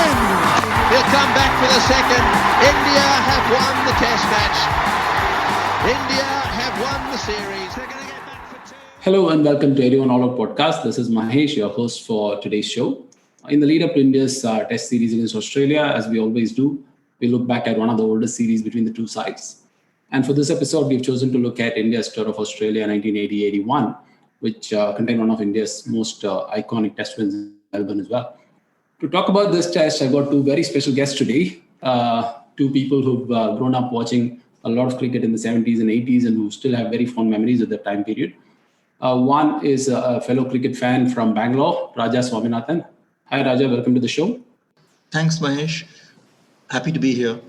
and he'll come back for the second. India have won the test match. India have won the series. They're going to get back for two. Hello and welcome to Everyone All Out podcast. This is Mahesh, your host for today's show. In the lead up to India's test series against Australia, as we always do, we look back at one of the oldest series between the two sides. And for this episode, we've chosen to look at India's tour of Australia 1980-81, which contained one of India's most iconic test wins in Melbourne as well. To talk about this test, I've got two very special guests today, two people who've grown up watching a lot of cricket in the 70s and 80s and who still have very fond memories of that time period. One is a fellow cricket fan from Bangalore, Raja Swaminathan. Hi, Raja. Welcome to the show. Thanks, Mahesh. Happy to be here.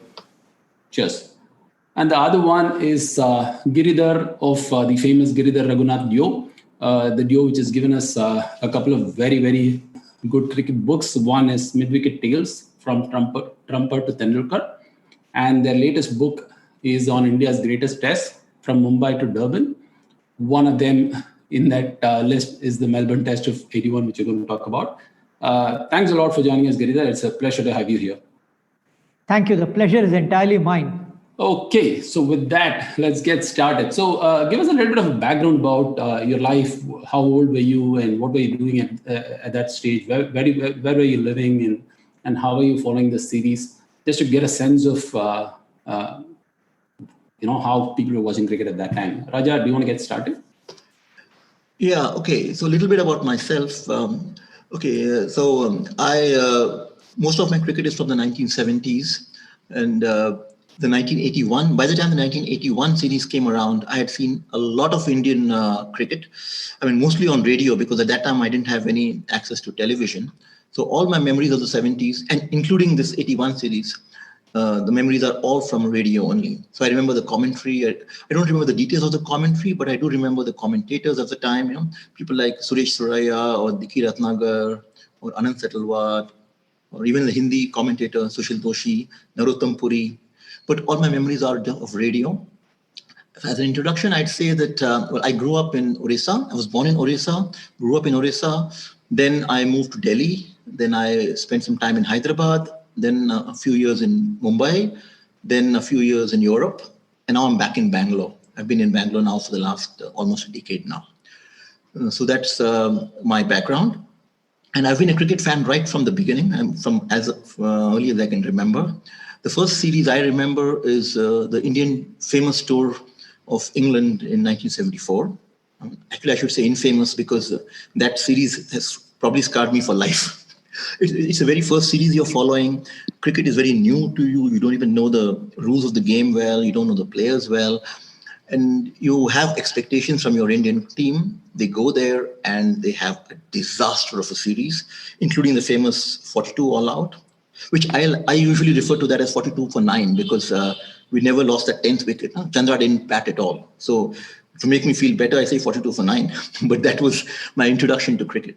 Cheers. And the other one is Giridhar of the famous Giridhar Raghunath duo, the duo which has given us a couple of very, very good cricket books. One is Mid-Wicket Tales from Trumper to Tendulkar. And their latest book is on India's greatest test from Mumbai to Durban. One of them in that list is the Melbourne Test of 81, which we're going to talk about. Thanks a lot for joining us, Giridhar. It's a pleasure to have you here. Thank you. The pleasure is entirely mine. Okay, so with that, let's get started. So give us a little bit of a background about your life. How old were you and what were you doing at that stage? Where were you living and how were you following the series? Just to get a sense of how people were watching cricket at that time. Raja, do you want to get started? Yeah, okay. So a little bit about myself. Most of my cricket is from the 1970s and the 1981. By the time the 1981 series came around, I had seen a lot of Indian cricket. I mean, mostly on radio because at that time I didn't have any access to television. So all my memories of the 70s and including this 81 series, the memories are all from radio only. So I remember the commentary. I don't remember the details of the commentary, but I do remember the commentators of the time. People like Suresh Suraya or Diki Ratnagar or Anand Setalwat, or even the Hindi commentator Sushil Doshi, Narottam Puri. But all my memories are of radio. As an introduction, I'd say that I grew up in Orissa. I was born in Orissa, grew up in Orissa. Then I moved to Delhi. Then I spent some time in Hyderabad. Then a few years in Mumbai. Then a few years in Europe. And now I'm back in Bangalore. I've been in Bangalore now for the last almost a decade now. So that's my background. And I've been a cricket fan right from the beginning. I'm from as early as I can remember. The first series I remember is the Indian famous tour of England in 1974. Actually, I should say infamous because that series has probably scarred me for life. It's the very first series you're following. Cricket is very new to you. You don't even know the rules of the game well. You don't know the players well. And you have expectations from your Indian team. They go there and they have a disaster of a series, including the famous 42 all-out, which I usually refer to that as 42 for 9 because we never lost that 10th wicket. Chandra didn't bat at all. So to make me feel better, I say 42 for 9. But that was my introduction to cricket.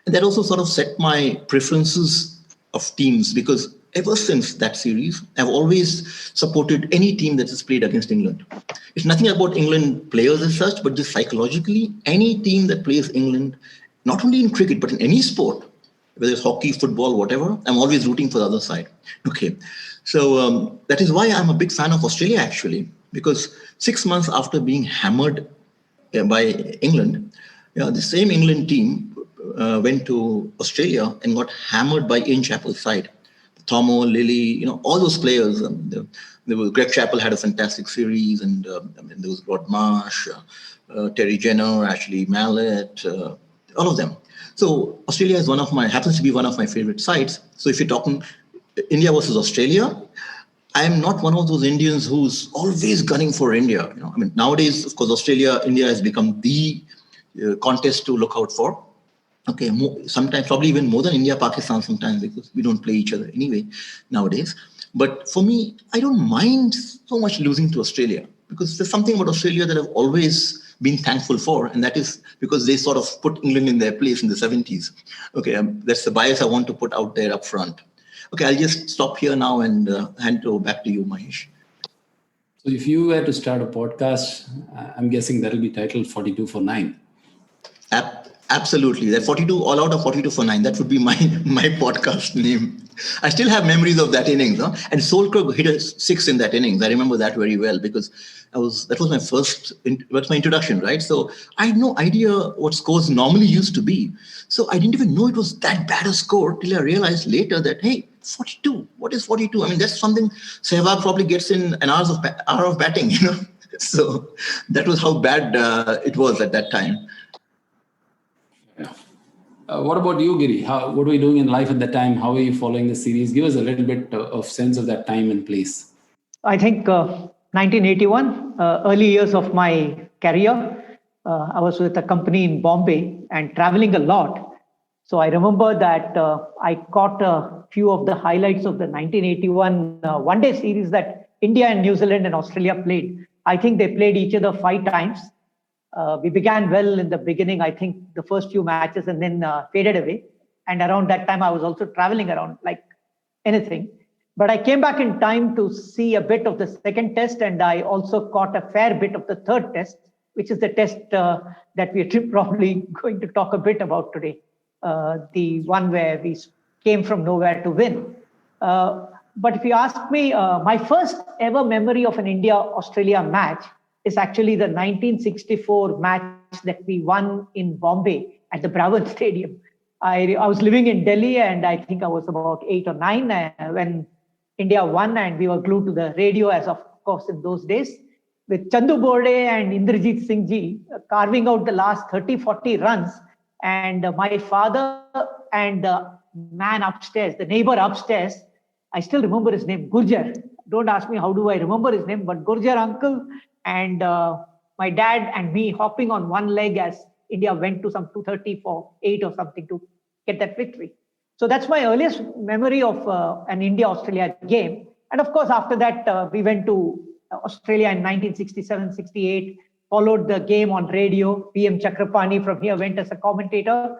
And that also sort of set my preferences of teams because ever since that series, I've always supported any team that has played against England. It's nothing about England players as such, but just psychologically, any team that plays England, not only in cricket, but in any sport, whether it's hockey, football, whatever, I'm always rooting for the other side. Okay. So that is why I'm a big fan of Australia, actually, because 6 months after being hammered by England, the same England team went to Australia and got hammered by Ian Chappell's side. Thomo, Lillee, all those players. Greg Chappell had a fantastic series, and there was Rod Marsh, Terry Jenner, Ashley Mallett, all of them. So Australia is happens to be one of my favorite sides. So if you're talking India versus Australia, I am not one of those Indians who's always gunning for India. Nowadays, of course, India has become the contest to look out for. Okay, sometimes probably even more than India, Pakistan sometimes because we don't play each other anyway nowadays. But for me, I don't mind so much losing to Australia because there's something about Australia that I've always been thankful for, and that is because they sort of put England in their place in the 70s. Okay, that's the bias I want to put out there up front. Okay, I'll just stop here now and hand it back to you, Mahesh. So if you were to start a podcast, I'm guessing that'll be titled 42 for 9. Absolutely. That 42, all out of 42 for 9. That would be my podcast name. I still have memories of that innings. Huh? And Solkirk hit a six in that innings. I remember that very well because that was my introduction, right? So I had no idea what scores normally used to be. So I didn't even know it was that bad a score till I realized later that, hey, 42. What is 42? I mean, that's something Sehwag probably gets in an hour of batting, So that was how bad it was at that time. Yeah. What about you, Giri? What were you doing in life at that time? How were you following the series? Give us a little bit of sense of that time and place. I think 1981, early years of my career, I was with a company in Bombay and traveling a lot. So I remember that I caught a few of the highlights of the 1981 one-day series that India and New Zealand and Australia played. I think they played each other 5 times. We began well in the beginning, I think the first few matches, and then faded away. And around that time, I was also traveling around like anything. But I came back in time to see a bit of the second test, and I also caught a fair bit of the third test, which is the test that we are probably going to talk a bit about today. The one where we came from nowhere to win. But if you ask me, my first ever memory of an India-Australia match is actually the 1964 match that we won in Bombay at the Bravan Stadium. I was living in Delhi, and I think I was about 8 or 9 when India won, and we were glued to the radio, as of course in those days, with Chandu Borde and Indrajit Singh ji carving out the last 30-40 runs. And my father and the man upstairs, the neighbor upstairs, I still remember his name, Gurjar. Don't ask me how do I remember his name, but Gurjar uncle and my dad and me hopping on one leg as India went to some 230 for 8 or something to get that victory. So that's my earliest memory of an India-Australia game. And of course, after that, we went to Australia in 1967-68, followed the game on radio. PM Chakrapani from here went as a commentator.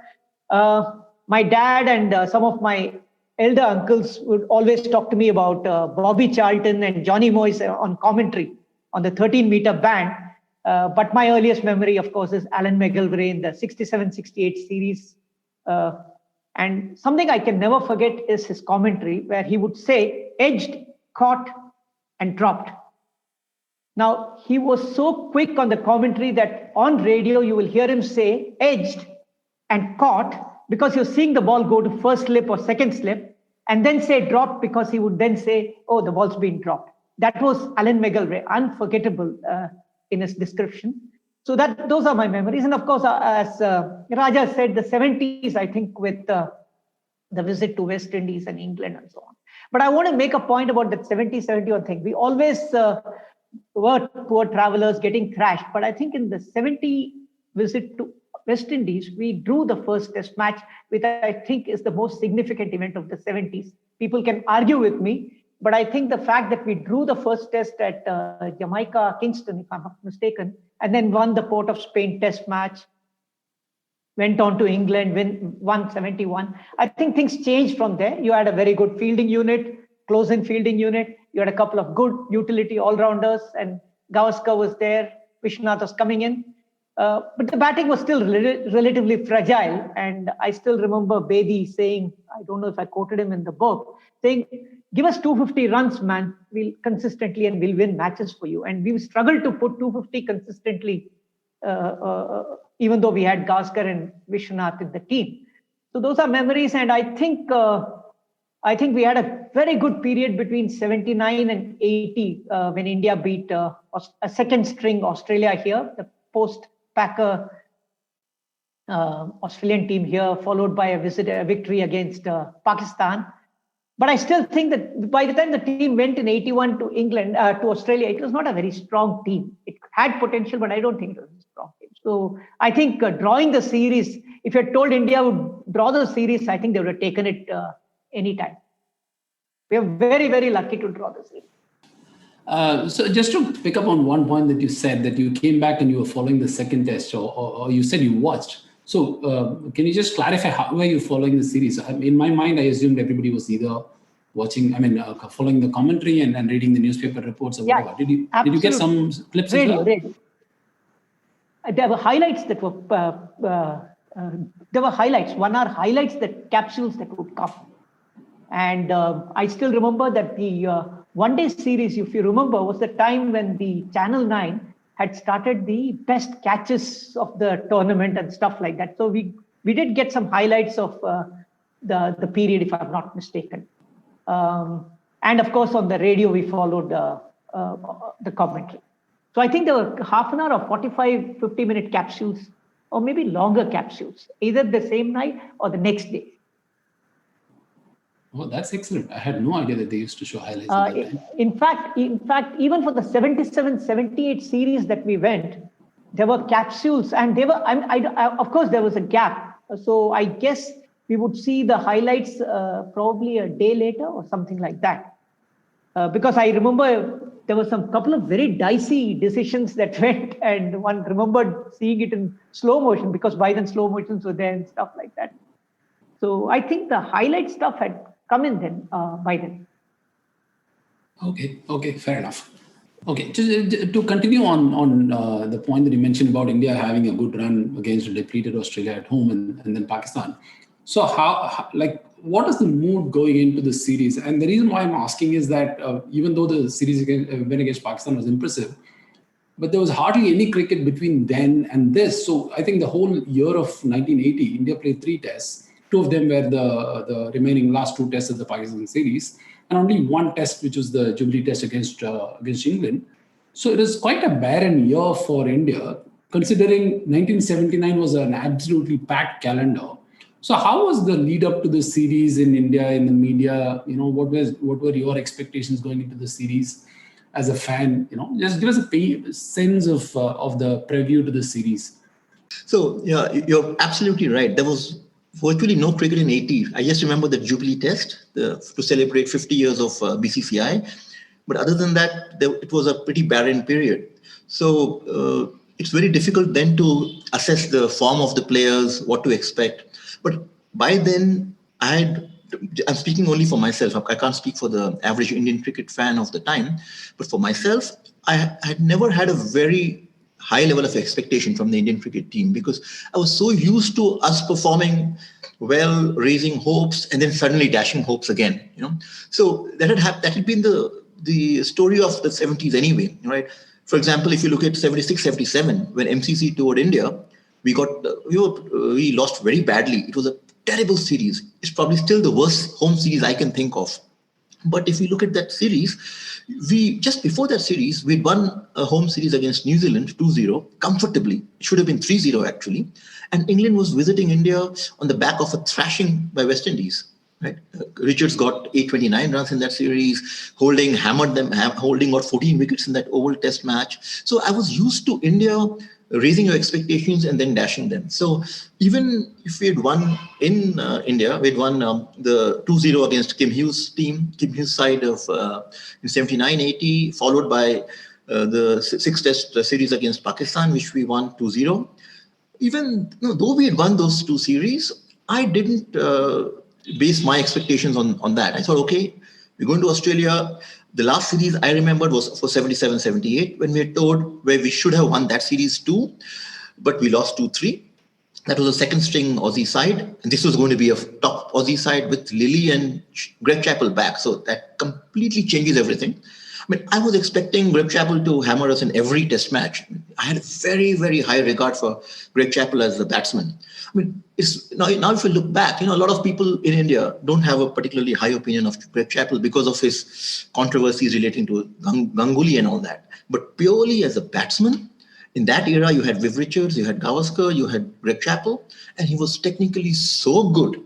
My dad and some of my elder uncles would always talk to me about Bobby Charlton and Johnny Moyes on commentary on the 13-meter band. But my earliest memory, of course, is Alan McGilvray in the 67-68 series. And something I can never forget is his commentary, where he would say, edged, caught, and dropped. Now, he was so quick on the commentary that on radio, you will hear him say edged and caught because you're seeing the ball go to first slip or second slip, and then say dropped because he would then say, oh, the ball's been dropped. That was Alan McGilvray, unforgettable in his description. So those are my memories. And of course, as Raja said, the 70s, I think, with the visit to West Indies and England and so on. But I want to make a point about that 70-71 thing. We always were poor travelers getting thrashed. But I think in the 70 visit to West Indies, we drew the first test match, which I think is the most significant event of the 70s. People can argue with me, but I think the fact that we drew the first test at Jamaica, Kingston, if I'm not mistaken, and then won the Port of Spain test match, went on to England, won 71. I think things changed from there. You had a very good fielding unit, close-in fielding unit. You had a couple of good utility all-rounders, and Gavaskar was there. Vishwanath was coming in. But the batting was still relatively fragile. And I still remember Bedi saying, I don't know if I quoted him in the book, saying, give us 250 runs, man, we'll consistently and we'll win matches for you. And we struggled to put 250 consistently, even though we had Gavaskar and Vishwanath in the team. So those are memories. And I think we had a very good period between 79 and 80 when India beat a second string Australia here, the post-Packer Australian team here, followed by a victory against Pakistan. But I still think that by the time the team went in 81 to England, to Australia, it was not a very strong team. It had potential, but I don't think it was a strong team. So I think drawing the series, if you had told India would draw the series, I think they would have taken it anytime. We are very, very lucky to draw the series. So just to pick up on one point that you said, that you came back and you were following the second test, or you said you watched. So can you just clarify how were you following the series? In my mind, I assumed everybody was either watching, following the commentary and reading the newspaper reports or whatever. Did you get some clips as well? Radio. There were highlights that were, there were highlights, 1 hour highlights, that capsules that would come. And I still remember that the one-day series, if you remember, was the time when the Channel 9 had started the best catches of the tournament and stuff like that. So we did get some highlights of the period, if I'm not mistaken. And of course, on the radio, we followed the commentary. So I think there were half an hour or 45, 50-minute capsules, or maybe longer capsules, either the same night or the next day. Oh, that's excellent. I had no idea that they used to show highlights at that time. In fact, even for the 77, 78 series that we went, there were capsules, and they were, of course, there was a gap. So I guess we would see the highlights probably a day later or something like that. Because I remember there were some couple of very dicey decisions that went, and one remembered seeing it in slow motion, because by then slow motions were there and stuff like that. So I think the highlight stuff had come in then, by then. Okay, fair enough. Okay, just to continue on the point that you mentioned about India having a good run against a depleted Australia at home and then Pakistan. So what is the mood going into the series? And the reason why I'm asking is that even though the series win against Pakistan was impressive, but there was hardly any cricket between then and this. So I think the whole year of 1980, India played 3 tests. 2 of them were the remaining last 2 tests of the Pakistan series, and only 1 test, which was the Jubilee test against England. So it is quite a barren year for India, considering 1979 was an absolutely packed calendar. So how was the lead up to the series in India, in the media? What were your expectations going into the series as a fan? Just give us a sense of the preview to the series. So yeah, you're absolutely right. There was virtually no cricket in 80. I just remember the Jubilee test to celebrate 50 years of BCCI. But other than that, it was a pretty barren period. So it's very difficult then to assess the form of the players, what to expect. But by then, I'm speaking only for myself. I can't speak for the average Indian cricket fan of the time. But for myself, I had never had a very high level of expectation from the Indian cricket team, because I was so used to us performing well, raising hopes, and then suddenly dashing hopes again. So that had been the story of the 70s anyway, right? For example, if you look at 76, 77, when MCC toured India, we lost very badly. It was a terrible series. It's probably still the worst home series I can think of. But if you look at that series, just before that series, we'd won a home series against New Zealand 2-0 comfortably. It should have been 3-0 actually. And England was visiting India on the back of a thrashing by West Indies. Right? Richards got 829 runs in that series. Holding hammered them. Holding got 14 wickets in that Oval Test match. So I was used to India raising your expectations and then dashing them. So even if we had won in India, we had won the 2-0 against Kim Hughes team, Kim Hughes side of in 79-80, followed by the 6-test series against Pakistan, which we won 2-0. Even though we had won those 2 series, I didn't base my expectations on that. I thought, okay, we're going to Australia. The last series I remembered was for 77-78, when we had toured, where we should have won that series too, but we lost 2-3. That was a second string Aussie side. And this was going to be a top Aussie side with Lillee and Greg Chappell back. So that completely changes everything. I mean, I was expecting Greg Chappell to hammer us in every test match. I had a very, very high regard for Greg Chappell as a batsman. I mean, now if you look back, a lot of people in India don't have a particularly high opinion of Greg Chappell because of his controversies relating to Ganguly and all that. But purely as a batsman, in that era, you had Viv Richards, you had Gavaskar, you had Greg Chappell, and he was technically so good,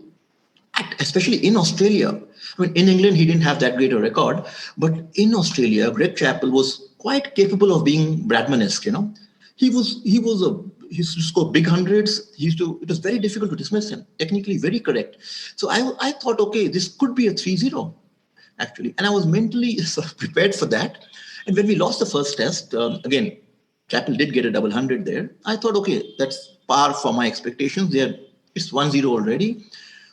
especially in Australia. I mean, in England, he didn't have that great a record, but in Australia, Greg Chappell was quite capable of being Bradman-esque, He used to score big hundreds. It was very difficult to dismiss him. Technically very correct. So I thought, okay, this could be a 3-0, actually. And I was mentally prepared for that. And when we lost the first test, again, Chappell did get a double 100 there. I thought, okay, that's par for my expectations. It's 1-0 already.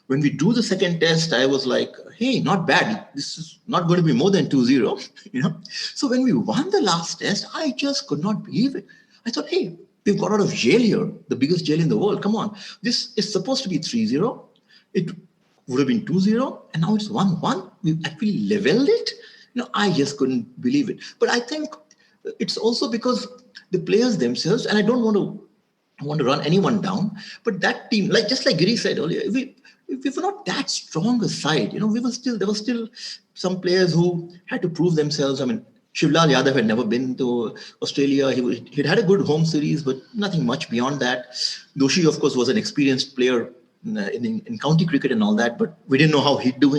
When we do the second test, I was like, hey, not bad. This is not going to be more than 2-0. So when we won the last test, I just could not believe it. I thought, hey, we've got out of jail here, the biggest jail in the world. Come on. This is supposed to be 3-0. would have been 2-0, and now it's 1-1. We've actually leveled it. I just couldn't believe it. But I think it's also because the players themselves, and I don't want to run anyone down, but that team, just like Giri said earlier, we were not that strong a side. There were still some players who had to prove themselves. I mean, Shivlal Yadav had never been to Australia. He'd had a good home series, but nothing much beyond that. Doshi, of course, was an experienced player in county cricket and all that, but we didn't know how he'd do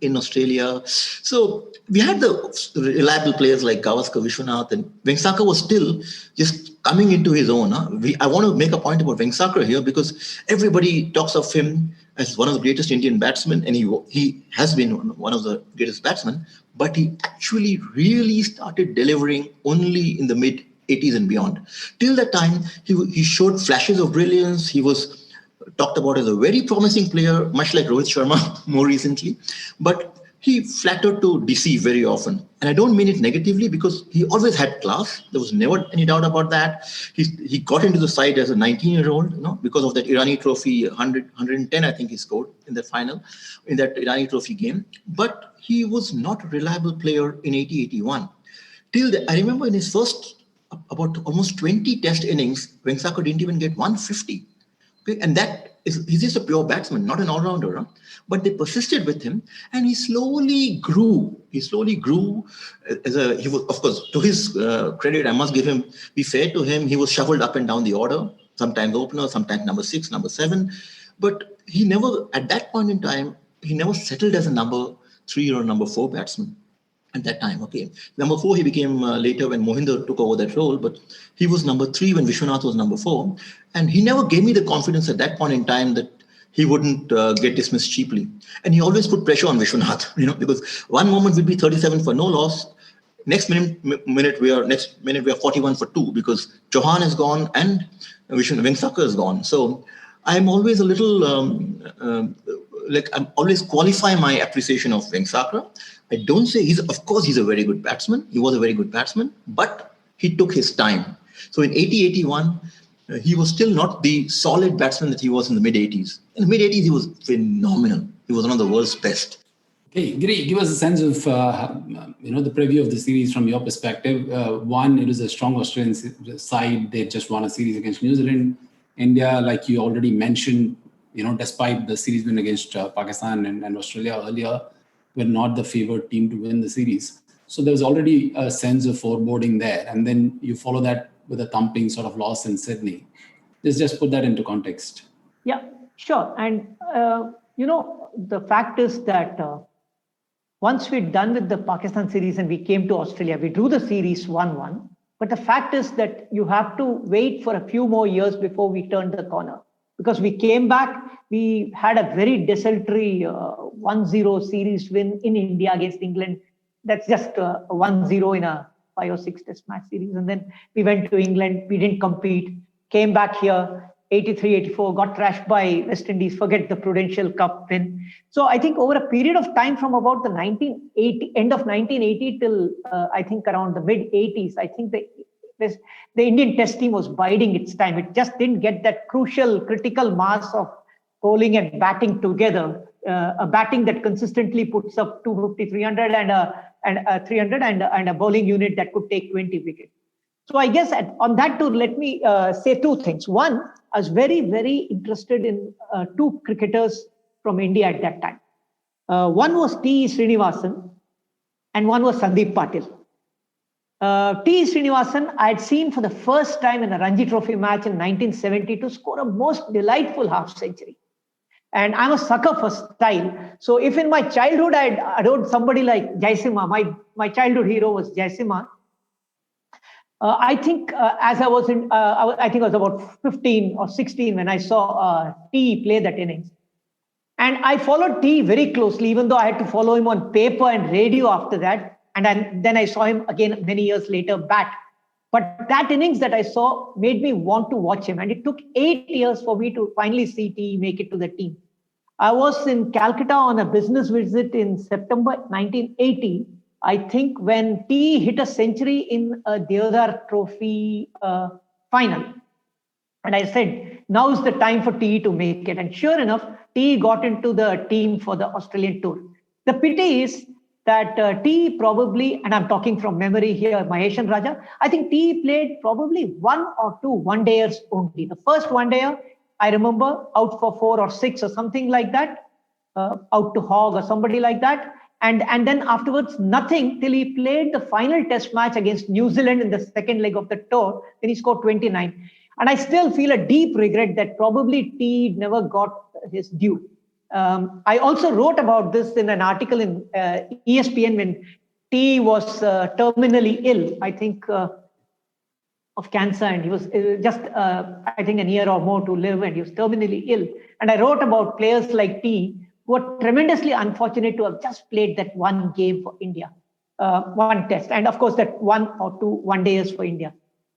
in Australia. So we had the reliable players like Gavaskar, Vishwanath, and Vengsarkar was still just coming into his own. I want to make a point about Vengsarkar here because everybody talks of him as one of the greatest Indian batsmen, and he has been one of the greatest batsmen, but he actually really started delivering only in the mid-80s and beyond. Till that time, he showed flashes of brilliance. He was talked about as a very promising player, much like Rohit Sharma more recently, but he flattered to deceive very often. And I don't mean it negatively because he always had class. There was never any doubt about that. He got into the side as a 19-year-old, because of that Irani Trophy 110, I think he scored in the final, in that Irani Trophy game. But he was not a reliable player in 80-81. I remember in his first about almost 20 test innings, Vengsarkar didn't even get 150. Okay? And he's just a pure batsman, not an all-rounder. But they persisted with him, and he slowly grew. He was, of course, to his credit, I must be fair to him. He was shuffled up and down the order, sometimes opener, sometimes number 6, number 7. But he never, at that point in time, he never settled as a number 3 or number 4 batsman. At that time, okay. Number 4, he became later when Mohinder took over that role, but he was number 3 when Vishwanath was number 4. And he never gave me the confidence at that point in time that he wouldn't get dismissed cheaply. And he always put pressure on Vishwanath, because one moment would be 37 for no loss. Next minute we are 41 for 2 because Chauhan is gone and Vengsarkar is gone. So I'm always a little, I'm always qualifying my appreciation of Vengsarkar. I don't say he's a very good batsman. He was a very good batsman, but he took his time. So in 80-81, he was still not the solid batsman that he was in the mid-80s. In the mid-80s, he was phenomenal. He was one of the world's best. Okay, Giri, give us a sense of the preview of the series from your perspective. One, it is a strong Australian side. They just won a series against New Zealand. India, like you already mentioned, despite the series win against Pakistan and Australia earlier, were not the favored team to win the series. So there was already a sense of foreboding there. And then you follow that with a thumping sort of loss in Sydney. Just put that into context. Yeah, sure. And, the fact is that once we're done with the Pakistan series and we came to Australia, we drew the series 1-1. But the fact is that you have to wait for a few more years before we turned the corner. Because we came back, we had a very desultory 1-0 series win in India against England. That's just a 1-0 in a 5 or 6 test match series. And then we went to England, we didn't compete, came back here, 83-84, got thrashed by West Indies, forget the Prudential Cup win. So I think over a period of time from about the end of 1980 till I think around the mid-80s, I think the Indian test team was biding its time. It just didn't get that crucial, critical mass of bowling and batting together. A batting that consistently puts up 250, 300 and 300 and a bowling unit that could take 20 wickets. So I guess on that too, let me say 2 things. One, I was very, very interested in 2 cricketers from India at that time. One was T. Srinivasan and one was Sandeep Patil. T. Srinivasan, I had seen for the first time in a Ranji Trophy match in 1972 score a most delightful half century. And I'm a sucker for style. So if in my childhood I adored somebody like Jaisimha, my childhood hero was Jaisimha. I think as I was I think I was about 15 or 16 when I saw T play that innings. And I followed T very closely, even though I had to follow him on paper and radio after that. And then I saw him again many years later bat. But that innings that I saw made me want to watch him. And it took 8 years for me to finally see T make it to the team. I was in Calcutta on a business visit in September 1980. I think when T hit a century in a Deodhar Trophy final. And I said, now is the time for TE to make it. And sure enough, TE got into the team for the Australian tour. The pity is that TE probably, and I'm talking from memory here, Mahesh and Raja, I think TE played probably 1 or 2 one-dayers only. The first one-dayer, I remember, out for 4 or 6 or something like that, out to Hogg or somebody like that. And then afterwards, nothing till he played the final test match against New Zealand in the second leg of the tour. Then he scored 29. And I still feel a deep regret that probably TE never got his due. I also wrote about this in an article in ESPN when TE was terminally ill, I think, of cancer, and he was just, I think, a year or more to live, and he was terminally ill. And I wrote about players like TE who were tremendously unfortunate to have just played that one game for India, one test, and of course that 1 or 2 one-dayers for India.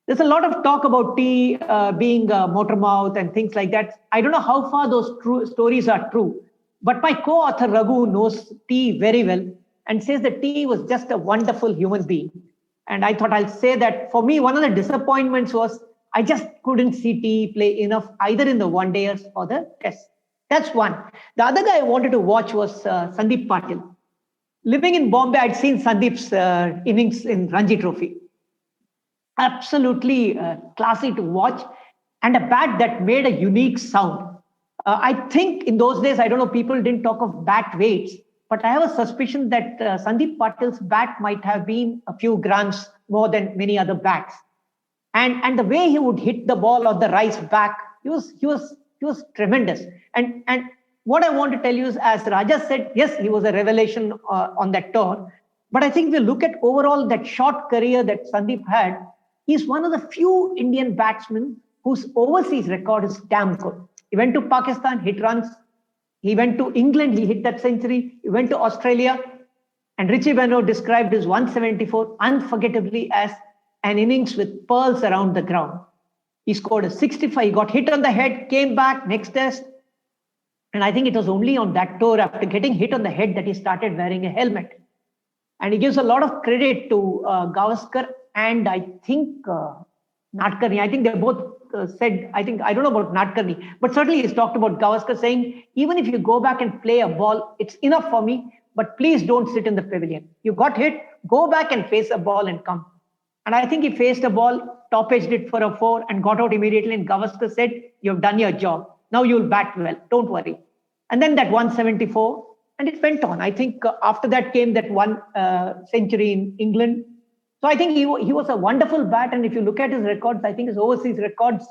There's a lot of talk about TE being a motor mouth and things like that. I don't know how far those stories are true, but my co-author Raghu knows TE very well and says that TE was just a wonderful human being. And I thought I'll say that for me, one of the disappointments was I just couldn't see TE play enough either in the one-dayers or the test. That's one. The other guy I wanted to watch was Sandeep Patil. Living in Bombay, I'd seen Sandeep's innings in Ranji Trophy. Absolutely classy to watch, and a bat that made a unique sound. I think in those days, I don't know, people didn't talk of bat weights, but I have a suspicion that Sandeep Patil's bat might have been a few grams more than many other bats. And the way he would hit the ball on the rise back, he was tremendous. And what I want to tell you is, as Raja said, yes, he was a revelation on that tour. But I think if you look at overall that short career that Sandeep had, he's one of the few Indian batsmen whose overseas record is damn good. He went to Pakistan, hit runs. He went to England, he hit that century. He went to Australia. And Richie Benaud described his 174 unforgettably as an innings with pearls around the ground. He scored a 65, he got hit on the head, came back, next test. And I think it was only on that tour, after getting hit on the head, that he started wearing a helmet. And he gives a lot of credit to Gavaskar and I think Nadkarni. I think they both said, I don't know about Nadkarni, but certainly he's talked about Gavaskar saying, even if you go back and play a ball, it's enough for me, but please don't sit in the pavilion. You got hit, go back and face a ball and come. And I think he faced a ball, top-edged it for a 4 and got out immediately. And Gavaskar said, you've done your job. Now you'll bat well. Don't worry. And then that 174, and it went on. I think after that came that one century in England. So I think he was a wonderful bat. And if you look at his records, I think his overseas records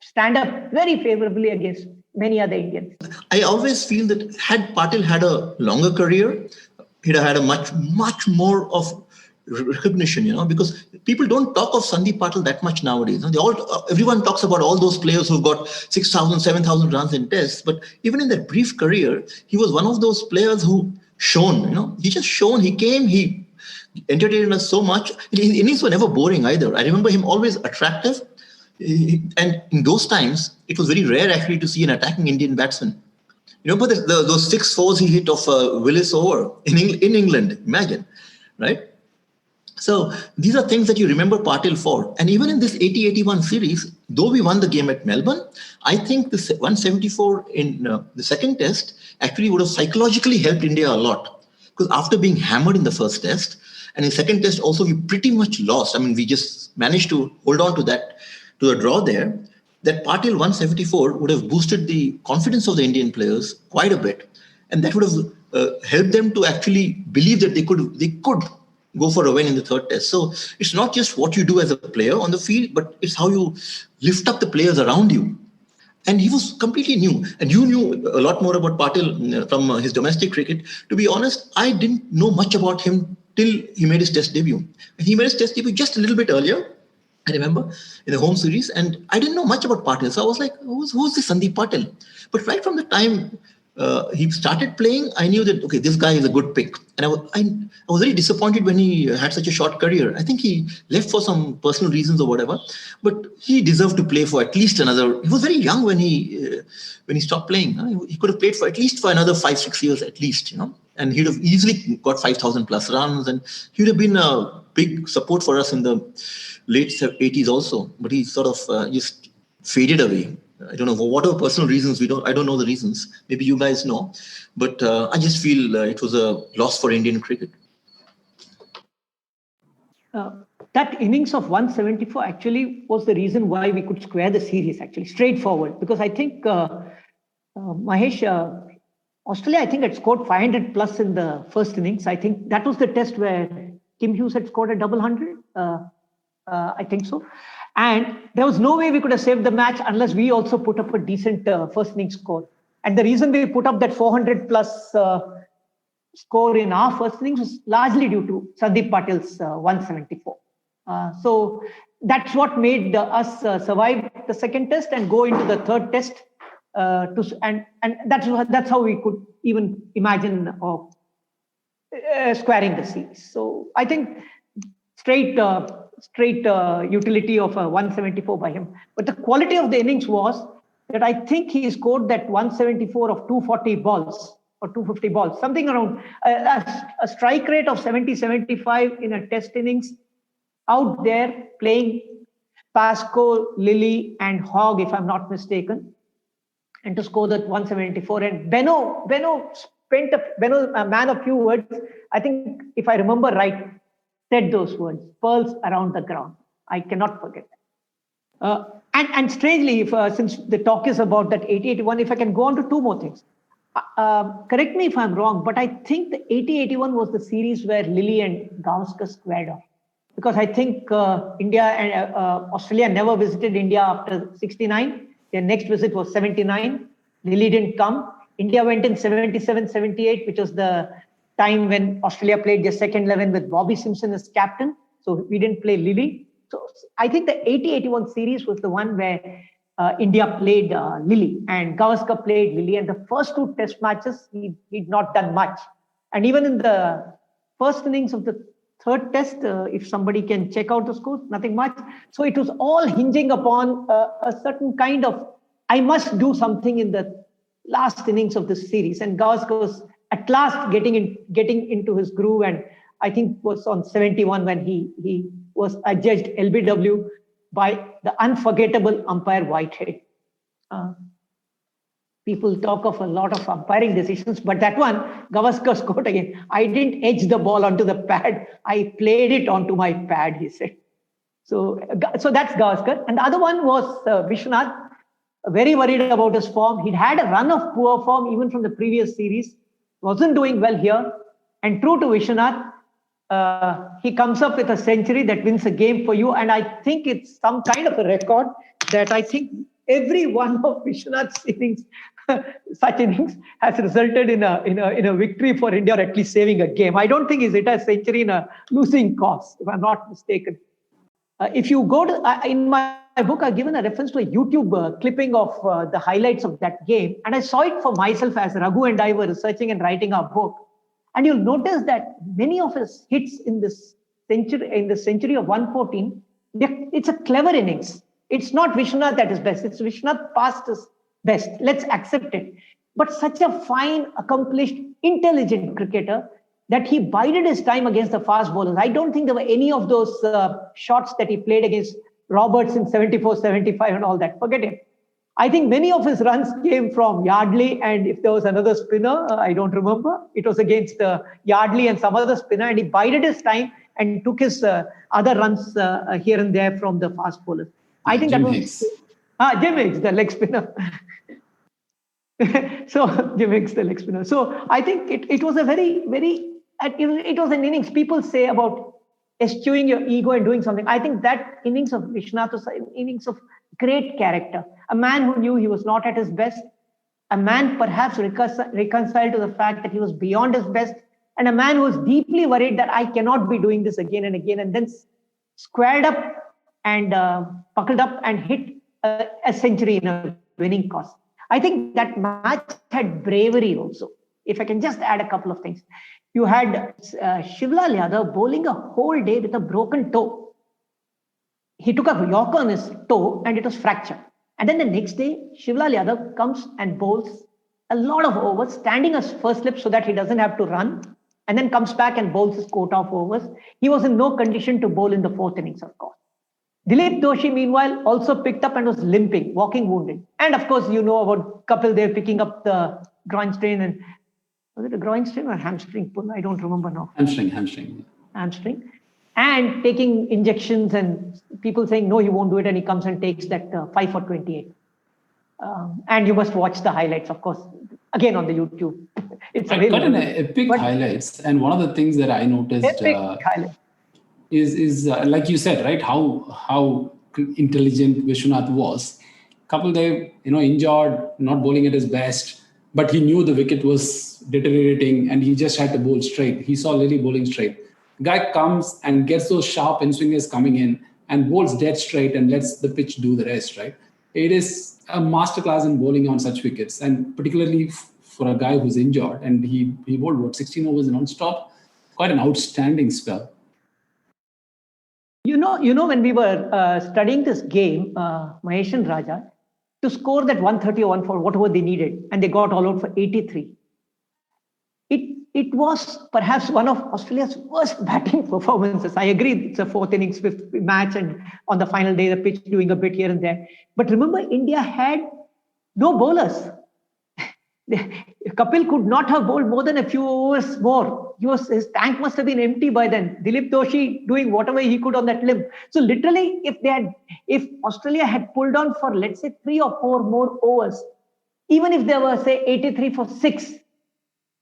stand up very favorably against many other Indians. I always feel that had Patil had a longer career, he'd have had a much more of recognition, because people don't talk of Sandeep Patil that much nowadays. Everyone talks about all those players who've got 6,000, 7,000 runs in tests. But even in that brief career, he was one of those players who shone, he just shone. He came, he entertained us so much. His innings were never boring either. I remember him always attractive. And in those times, it was very rare actually to see an attacking Indian batsman. But those 6 fours he hit off Willis over in England, imagine, right? So these are things that you remember Patil for. And even in this 80-81 series, though we won the game at Melbourne, I think the 174 in the second test actually would have psychologically helped India a lot. Because after being hammered in the first test, and in second test also we pretty much lost. I mean, we just managed to hold on to a draw there. That Patil 174 would have boosted the confidence of the Indian players quite a bit. And that would have helped them to actually believe that they could go for a win in the third test. So it's not just what you do as a player on the field, but it's how you lift up the players around you. And he was completely new. And you knew a lot more about Patil from his domestic cricket. To be honest, I didn't know much about him till he made his test debut. And he made his test debut just a little bit earlier, I remember, in the home series. And I didn't know much about Patil. So I was like, who's this Sandeep Patil? But right from the time he started playing, I knew that, okay, this guy is a good pick. And I was very disappointed when he had such a short career. I think he left for some personal reasons or whatever, but he deserved to play for at least another. He was very young when he stopped playing. He could have played for at least for another 5-6 years at least, and he'd have easily got 5,000 plus runs, and he would have been a big support for us in the late 80s also. But he sort of just faded away. I don't know, for whatever personal reasons, I don't know the reasons. Maybe you guys know. But I just feel it was a loss for Indian cricket. That innings of 174 actually was the reason why we could square the series, actually, straightforward. Because I think, Mahesh, Australia, I think, had scored 500 plus in the first innings. I think that was the test where Kim Hughes had scored a double hundred. I think so. And there was no way we could have saved the match unless we also put up a decent first innings score. And the reason we put up that 400 plus score in our first innings was largely due to Sandeep Patil's 174. So that's what made us survive the second test and go into the third test. And that's how we could even imagine squaring the series. So I think straight utility of 174 by him. But the quality of the innings was that I think he scored that 174 of 240 balls or 250 balls, something around a strike rate of 70-75 in a test innings, out there playing Pascoe, Lillee, and Hogg, if I'm not mistaken, and to score that 174. And Benno, a man of few words, I think, if I remember right, said those words, pearls around the ground. I cannot forget that. And strangely, since the talk is about that 80-81, if I can go on to two more things. Correct me if I'm wrong, but I think the 80-81 was the series where Lillee and Gavaskar squared off. Because I think India and Australia never visited India after 69. Their next visit was 79. Lillee didn't come. India went in 77-78, which was the time when Australia played their second 11 with Bobby Simpson as captain. So we didn't play Lillee. So I think the 80-81 series was the one where India played Lillee and Gavaskar played Lillee. And the first two test matches, he'd not done much. And even in the first innings of the third test, if somebody can check out the scores, nothing much. So it was all hinging upon a certain kind of, I must do something in the last innings of this series. And Gavaskar was at last getting into his groove, and I think was on 71 when he was adjudged LBW by the unforgettable umpire Whitehead. People talk of a lot of umpiring decisions, but that one, Gavaskar scored again. I didn't edge the ball onto the pad. I played it onto my pad, he said. So that's Gavaskar. And the other one was Vishwanath, very worried about his form. He'd had a run of poor form even from the previous series. Wasn't doing well here. And true to Vishwanath, he comes up with a century that wins a game for you. And I think it's some kind of a record that I think every one of Vishwanath's innings, such innings, has resulted in a victory for India, or at least saving a game. I don't think he's hit a century in a losing cause, if I'm not mistaken. If you go to, in my book, I've given a reference to a YouTube clipping of the highlights of that game. And I saw it for myself as Raghu and I were researching and writing our book. And you'll notice that many of his hits in this century of 114, it's a clever innings. It's not Vishwanath at his best. It's Vishwanath past his best. Let's accept it. But such a fine, accomplished, intelligent cricketer that he bided his time against the fast bowlers. I don't think there were any of those shots that he played against Roberts in 74, 75 and all that. Forget it. I think many of his runs came from Yardley, and if there was another spinner, I don't remember. It was against Yardley and some other spinner, and he bided his time and took his other runs here and there from the fast bowlers. I think Jim that was Jim Higgs, the leg spinner. So Jim Higgs, the leg spinner. So I think it was a very, very, it was an innings. People say about eschewing your ego and doing something. I think that innings of Vishwanath was an innings of great character. A man who knew he was not at his best, a man perhaps reconciled to the fact that he was beyond his best, and a man who was deeply worried that I cannot be doing this again and again, and then squared up and buckled up and hit a century in a winning cause. I think that match had bravery also. If I can just add a couple of things. You had Shivlal Yadav bowling a whole day with a broken toe. He took a yorker on his toe and it was fractured. And then the next day, Shivlal Yadav comes and bowls a lot of overs, standing as first slip so that he doesn't have to run, and then comes back and bowls his quota of overs. He was in no condition to bowl in the fourth innings, of course. Dilip Doshi, meanwhile, also picked up and was limping, walking wounded. And of course, you know about Chappell there picking up the groin strain. And was it a groin strain or hamstring pull? I don't remember now. Hamstring. And taking injections and people saying, no, he won't do it. And he comes and takes that 5 for 28. And you must watch the highlights, of course, again on the YouTube. It's available. Got an epic highlights. And one of the things that I noticed is like you said, right, how intelligent Vishwanath was. Couple day, injured, not bowling at his best, but he knew the wicket was deteriorating and he just had to bowl straight. He saw Lillee bowling straight. Guy comes and gets those sharp in-swingers coming in and bowls dead straight and lets the pitch do the rest, right? It is a masterclass in bowling on such wickets, and particularly for a guy who's injured, and he bowled 16 overs non-stop. Quite an outstanding spell. You know, when we were studying this game, Mahesh and Raja, to score that 130 or 140, whatever they needed, and they got all out for 83. It was perhaps one of Australia's worst batting performances. I agree, it's a fourth innings, fifth match, and on the final day, the pitch doing a bit here and there. But remember, India had no bowlers. Chappell could not have bowled more than a few overs more. His tank must have been empty by then. Dilip Doshi doing whatever he could on that limb. So literally, if Australia had pulled on for, let's say, 3 or 4 more overs, even if they were, say, 83 for 6,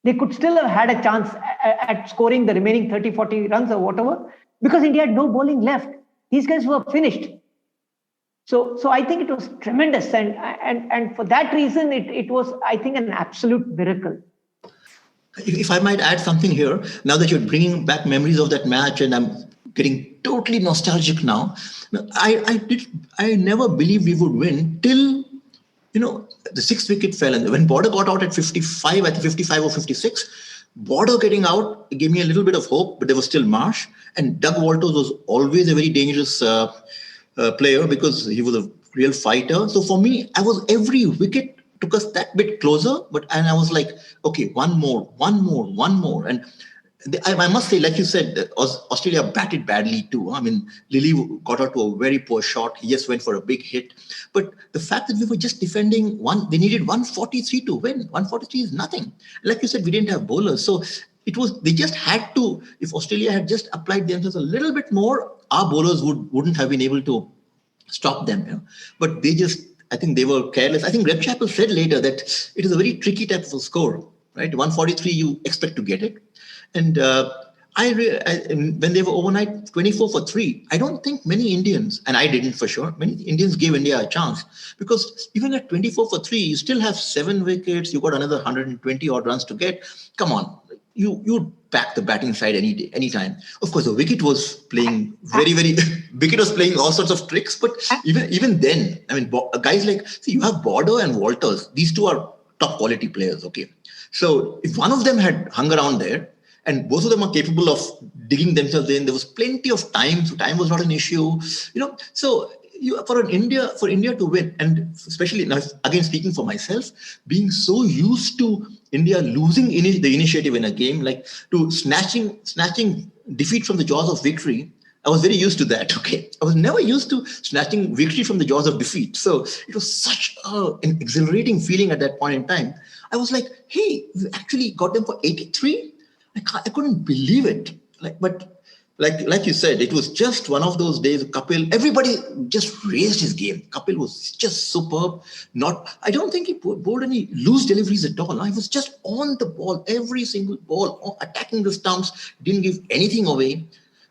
they could still have had a chance at scoring the remaining 30, 40 runs or whatever, because India had no bowling left. These guys were finished. So I think it was tremendous. And for that reason, it was, I think, an absolute miracle. If I might add something here, now that you're bringing back memories of that match and I'm getting totally nostalgic now, I never believed we would win till, the 6th wicket fell. And when Border got out at 55, I think 55 or 56, Border getting out gave me a little bit of hope, but there was still Marsh. And Doug Walters was always a very dangerous player because he was a real fighter. So for me, every wicket took us that bit closer, and I was like, okay, one more. And I must say, like you said, Australia batted badly too. I mean, Lillee got out to a very poor shot. He just went for a big hit. But the fact that we were just defending they needed 143 to win. 143 is nothing. Like you said, we didn't have bowlers. So they just had to, if Australia had just applied themselves a little bit more, our bowlers wouldn't have been able to stop them. But I think they were careless. I think Greg Chappell said later that it is a very tricky type of a score, right? 143, you expect to get it. And when they were overnight 24 for 3, I don't think many Indians, and I didn't for sure, many Indians gave India a chance, because even at 24 for 3, you still have 7 wickets, you got another 120 odd runs to get. Come on, you back the batting side any day, any time. Of course, the wicket was playing wicket was playing all sorts of tricks, but even then, I mean, guys like, you have Border and Walters. These two are top quality players, okay? So if one of them had hung around there, and both of them are capable of digging themselves in, there was plenty of time, so time was not an issue, So for India to win, and especially now, again speaking for myself, being so used to India losing the initiative in a game, like to snatching defeat from the jaws of victory, I was very used to that. Okay, I was never used to snatching victory from the jaws of defeat. So it was such an exhilarating feeling at that point in time. I was like, hey, we actually got them for 83. I couldn't believe it. Like you said, it was just one of those days. Chappell, everybody just raised his game. Chappell was just superb. I don't think he bowled any loose deliveries at all. He was just on the ball, every single ball, attacking the stumps, didn't give anything away.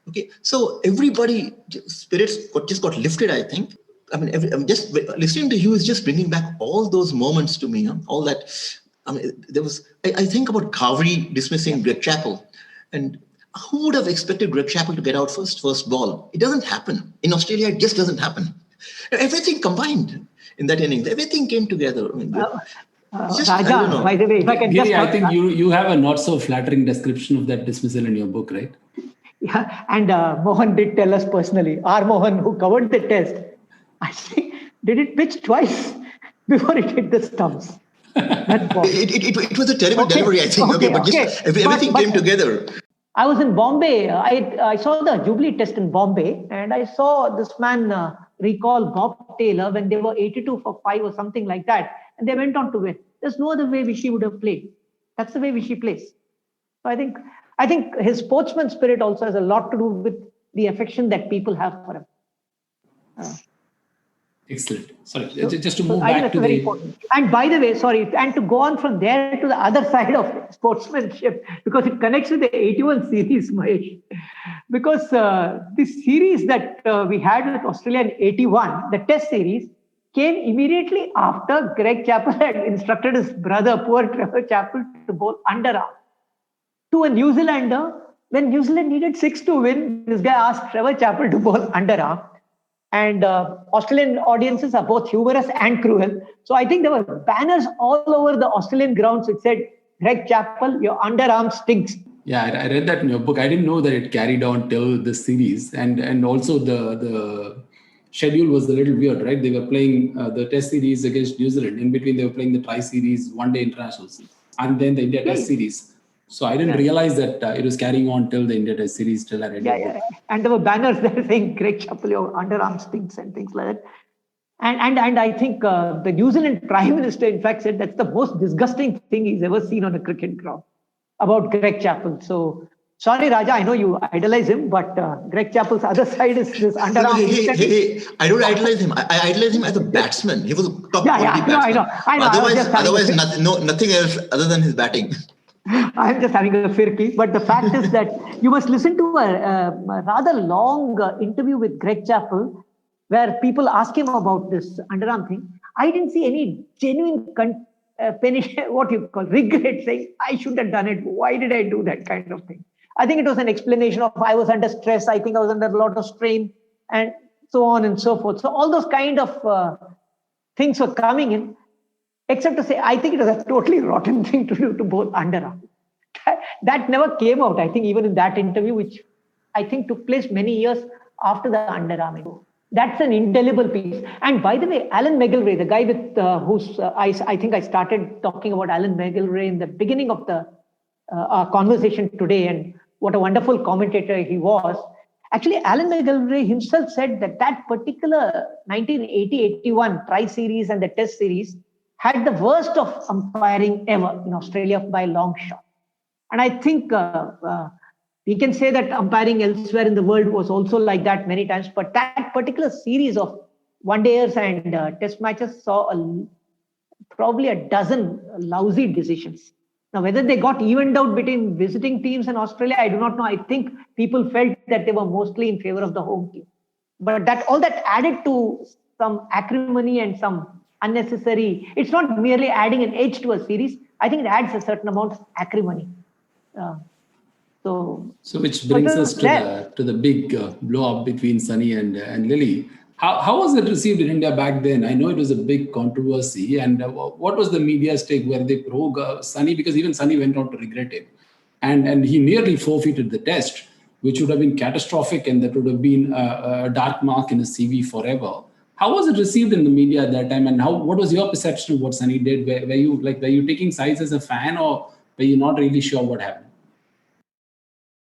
Okay, so everybody spirits just got lifted, I think. I mean, I'm just listening to you is just bringing back all those moments to me. All that. I mean, I think about Kavri dismissing Greg Chappell, and who would have expected Greg Chappell to get out first ball? It doesn't happen. In Australia, it just doesn't happen. Everything combined in that innings. Everything came together. I mean, Raja, by the way, if I can Giri, I think you have a not so flattering description of that dismissal in your book, right? Yeah, and Mohan did tell us personally. R. Mohan, who covered the test, I think, did it pitch twice before it hit the stumps. It was a terrible delivery, I think. Everything came together. I was in Bombay. I saw the Jubilee Test in Bombay, and I saw this man recall Bob Taylor when they were 82 for 5 or something like that, and they went on to win. There's no other way Vishy would have played. That's the way Vishy plays. So I think his sportsman spirit also has a lot to do with the affection that people have for him. Excellent. Sorry, just to move back to very important. And by the way, sorry, and to go on from there to the other side of sportsmanship, because it connects with the 81 series, Mahesh. Because the series that we had with Australia in 81, the Test series, came immediately after Greg Chappell had instructed his brother, poor Trevor Chappell, to bowl underarm to a New Zealander. When New Zealand needed 6 to win, this guy asked Trevor Chappell to bowl underarm. And Australian audiences are both humorous and cruel. So I think there were banners all over the Australian grounds which said, Greg Chappell, your underarm stinks. Yeah, I read that in your book. I didn't know that it carried on till the series. And also the schedule was a little weird, right? They were playing the Test series against New Zealand. In between, they were playing the Tri-Series, one-day internationals, and then the India Test series. So I didn't realize that it was carrying on till the India Test series, till I read the book. And there were banners there saying, Greg Chappell, your underarm stinks and things like that. And I think the New Zealand Prime Minister, in fact, said that's the most disgusting thing he's ever seen on a cricket ground about Greg Chappell. So, sorry, Raja, I know you idolize him, but Greg Chappell's other side is this underarm. Hey, I don't idolize him. I idolize him as a batsman. He was a top quality batsman. I know. Otherwise, nothing else other than his batting. I'm just having a firky, but the fact is that you must listen to a rather long interview with Greg Chappell, where people ask him about this underarm thing. I didn't see any genuine regret, saying I shouldn't have done it. Why did I do that kind of thing? I think it was an explanation of I was under stress. I think I was under a lot of strain, and so on and so forth. So all those kind of things were coming in. Except to say, I think it was a totally rotten thing to do to both underarm. That never came out, I think, even in that interview, which I think took place many years after the underarming. That's an indelible piece. And by the way, Alan McGilvray, the guy with I think I started talking about Alan McGilvray in the beginning of the our conversation today, and what a wonderful commentator he was. Actually, Alan McGilvray himself said that particular 1980-81 Tri-Series and the Test Series had the worst of umpiring ever in Australia by a long shot. And I think we can say that umpiring elsewhere in the world was also like that many times, but that particular series of one-dayers and test matches saw probably a dozen lousy decisions. Now, whether they got evened out between visiting teams in Australia, I do not know. I think people felt that they were mostly in favor of the home team. But all that added to some acrimony and some unnecessary. It's not merely adding an edge to a series. I think it adds a certain amount of acrimony. So which brings us to the big blow up between Sunny and Lillee. How was it received in India back then? I know it was a big controversy. And what was the media's take? Were they pro Sunny? Because even Sunny went on to regret it. And he nearly forfeited the test, which would have been catastrophic, and that would have been a dark mark in his CV forever. How was it received in the media at that time, and what was your perception of what Sunny did? Were you taking sides as a fan, or were you not really sure what happened?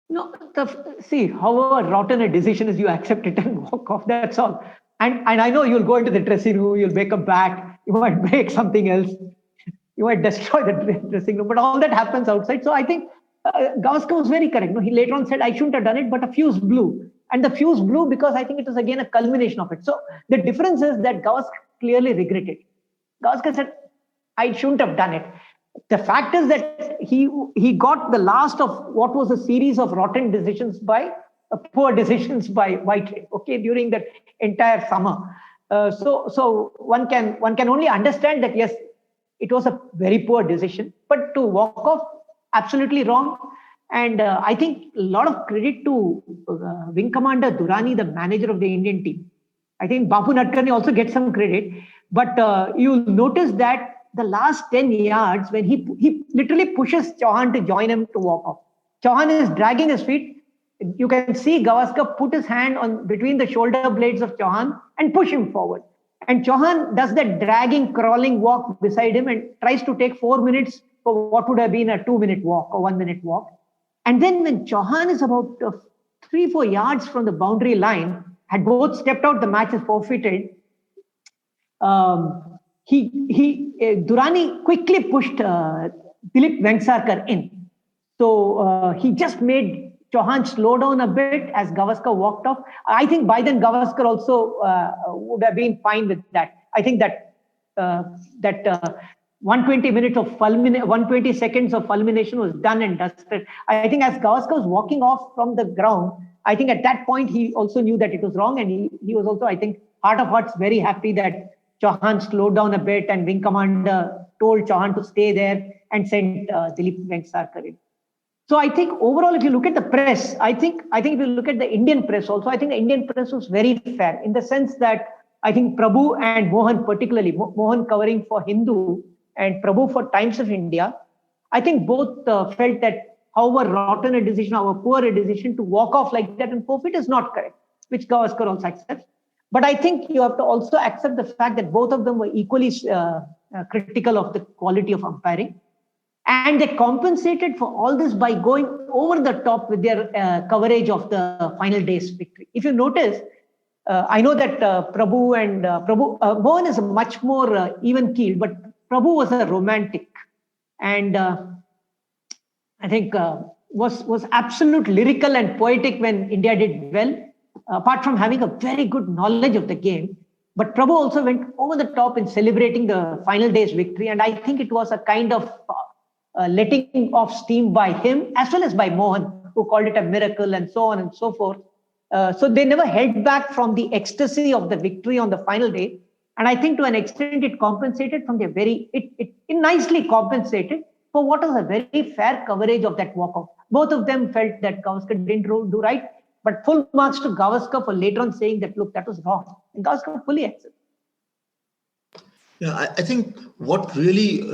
No, however rotten a decision is, you accept it and walk off. That's all. And I know you'll go into the dressing room, you'll make a bat, you might break something else, you might destroy the dressing room, but all that happens outside. So I think Gavaskar was very correct. No, he later on said, I shouldn't have done it, but a fuse blew. And the fuse blew because I think it was again a culmination of it. So the difference is that Gavaskar clearly regretted. Gavaskar said, I shouldn't have done it. The fact is that he got the last of what was a series of rotten decisions poor decisions by White, during that entire summer. So one can only understand that, yes, it was a very poor decision, but to walk off, absolutely wrong. And I think a lot of credit to Wing Commander Durani, the manager of the Indian team. I think Babu Nadkarni also gets some credit, but you'll notice that the last 10 yards, when he literally pushes Chauhan to join him to walk off. Chauhan is dragging his feet. You can see Gavaskar put his hand on between the shoulder blades of Chauhan and push him forward. And Chauhan does that dragging, crawling walk beside him and tries to take 4 minutes for what would have been a 2-minute walk or 1-minute walk. And then when Chauhan is about 3-4 yards from the boundary line, had both stepped out, the match is forfeited. Durani quickly pushed Dilip Vengsarkar in. So he just made Chauhan slow down a bit as Gavaskar walked off. I think by then Gavaskar also would have been fine with that. I think that 120 seconds of fulmination was done and dusted. I think as Gavaskar was walking off from the ground, I think at that point he also knew that it was wrong, and he was also, I think, heart of hearts very happy that Chauhan slowed down a bit and Wing Commander told Chauhan to stay there and sent Dilip Vengsarkar in. So I think overall, if you look at the press, I think if you look at the Indian press also, I think the Indian press was very fair in the sense that I think Prabhu and Mohan particularly, Mohan covering for Hindu and Prabhu for Times of India, I think both felt that however rotten a decision, however poor a decision to walk off like that and forfeit is not correct, which Gavaskar also accepts. But I think you have to also accept the fact that both of them were equally critical of the quality of umpiring. And they compensated for all this by going over the top with their coverage of the final day's victory. If you notice, I know that Mohan is a much more even-keeled, but Prabhu was a romantic. And I think was absolute lyrical and poetic when India did well, apart from having a very good knowledge of the game. But Prabhu also went over the top in celebrating the final day's victory. And I think it was a kind of letting off steam by him as well as by Mohan, who called it a miracle and so on and so forth. So they never held back from the ecstasy of the victory on the final day. And I think to an extent it compensated from their it nicely compensated for what was a very fair coverage of that walkoff. Both of them felt that Gavaskar didn't do right, but full marks to Gavaskar for later on saying that, look, that was wrong. And Gavaskar fully accepted. Yeah, I think what really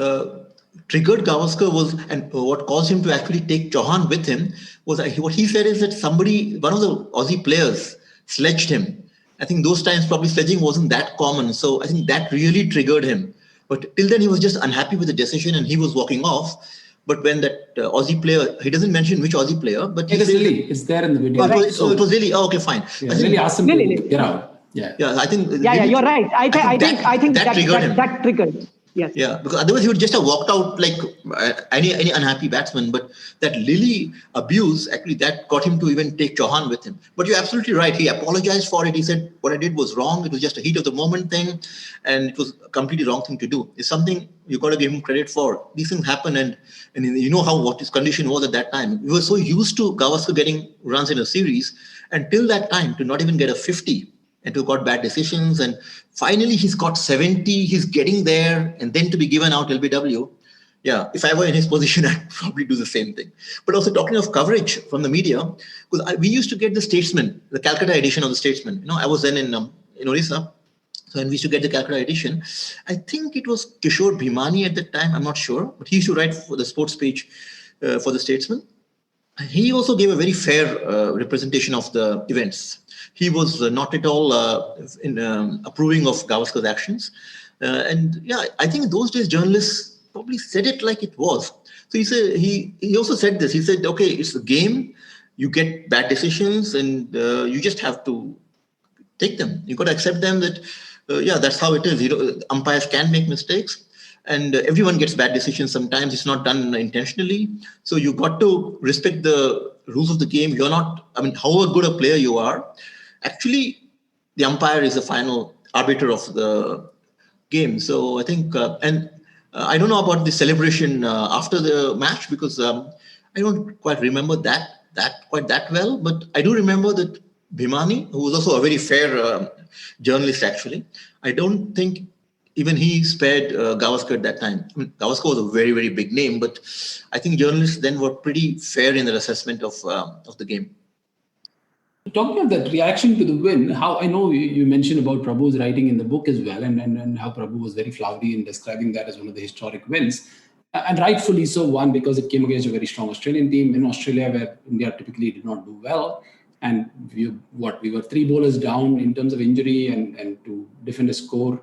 triggered Gavaskar was, and what caused him to actually take Chauhan with him, was what he said is that one of the Aussie players sledged him. I think those times probably sledging wasn't that common. So I think that really triggered him. But till then he was just unhappy with the decision and he was walking off. But when that Aussie player, he doesn't mention which Aussie player, but it is Lillee. It's there in the video. It was Lillee. Oh, okay, fine. Yeah, Lillee asked him to get out. Yeah, I think. Yeah, you're right. I think that triggered him. That triggered. Yes. Yeah, because otherwise he would just have walked out like any unhappy batsman. But that Lillee abuse, actually, that got him to even take Chauhan with him. But you're absolutely right. He apologized for it. He said, what I did was wrong. It was just a heat of the moment thing. And it was a completely wrong thing to do. It's something you got to give him credit for. These things happen. And you know what his condition was at that time. We were so used to Gavaskar getting runs in a series. Until that time, to not even get a 50. And to got bad decisions, and finally he's got 70, he's getting there, and then to be given out LBW. Yeah, if I were in his position, I'd probably do the same thing. But also talking of coverage from the media, because we used to get the Statesman, the Calcutta edition of the Statesman. You know, I was then in Orissa, so when we used to get the Calcutta edition, I think it was Kishore Bhimani at that time, I'm not sure, but he used to write for the sports page for the Statesman. He also gave a very fair representation of the events. He was not at all approving of Gavaskar's actions. And yeah, I think in those days, journalists probably said it like it was. So he also said this. He said, okay, it's a game. You get bad decisions and you just have to take them. You got to accept them that, that's how it is. Umpires can make mistakes. And everyone gets bad decisions sometimes. It's not done intentionally. So you got to respect the rules of the game. You're not, however good a player you are, actually, the umpire is the final arbiter of the game. So I think, I don't know about the celebration after the match because I don't quite remember that well. But I do remember that Bhimani, who was also a very fair journalist, actually, I don't think even he spared Gavaskar at that time. Gavaskar was a very, very big name, but I think journalists then were pretty fair in their assessment of the game. Talking of that reaction to the win, how I know you mentioned about Prabhu's writing in the book as well, and how Prabhu was very flowery in describing that as one of the historic wins. And rightfully so, one, because it came against a very strong Australian team in Australia where India typically did not do well. And we were 3 bowlers down in terms of injury, and to defend a score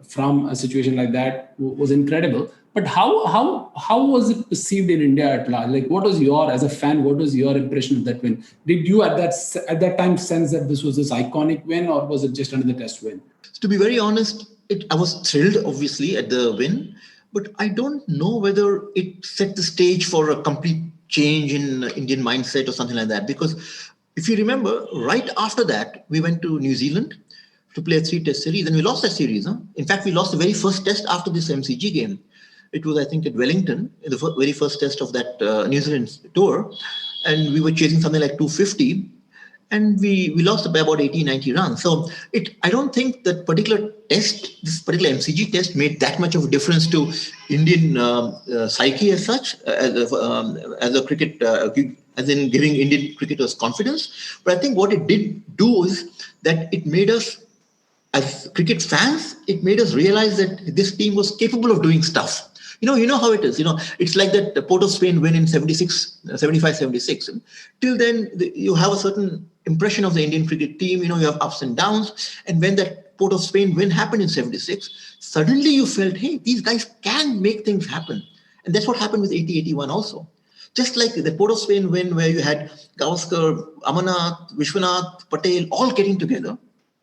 from a situation like that was incredible. But how was it perceived in India at large? Like, what was as a fan, what was your impression of that win? Did you at that time sense that this was this iconic win, or was it just another test win? To be very honest, I was thrilled, obviously, at the win, but I don't know whether it set the stage for a complete change in Indian mindset or something like that. Because if you remember, right after that, we went to New Zealand to play a 3-test series, and we lost that series. Huh? In fact, we lost the very first test after this MCG game. It was, I think, at Wellington, in the very first test of that New Zealand tour, and we were chasing something like 250. And we lost by about 80, 90 runs. So I don't think that this particular MCG test made that much of a difference to Indian psyche as such, as a cricket, as in giving Indian cricketers confidence. But I think what it did do is that it made us, as cricket fans, it made us realize that this team was capable of doing stuff. You know how it is. It's like that Port of Spain win in 75, 76. Till then, you have a certain impression of the Indian cricket team. You have ups and downs. And when that Port of Spain win happened in 76, suddenly you felt, hey, these guys can make things happen. And that's what happened with 80-81 also. Just like the Port of Spain win, where you had Gavaskar, Amarnath, Vishwanath, Patel all getting together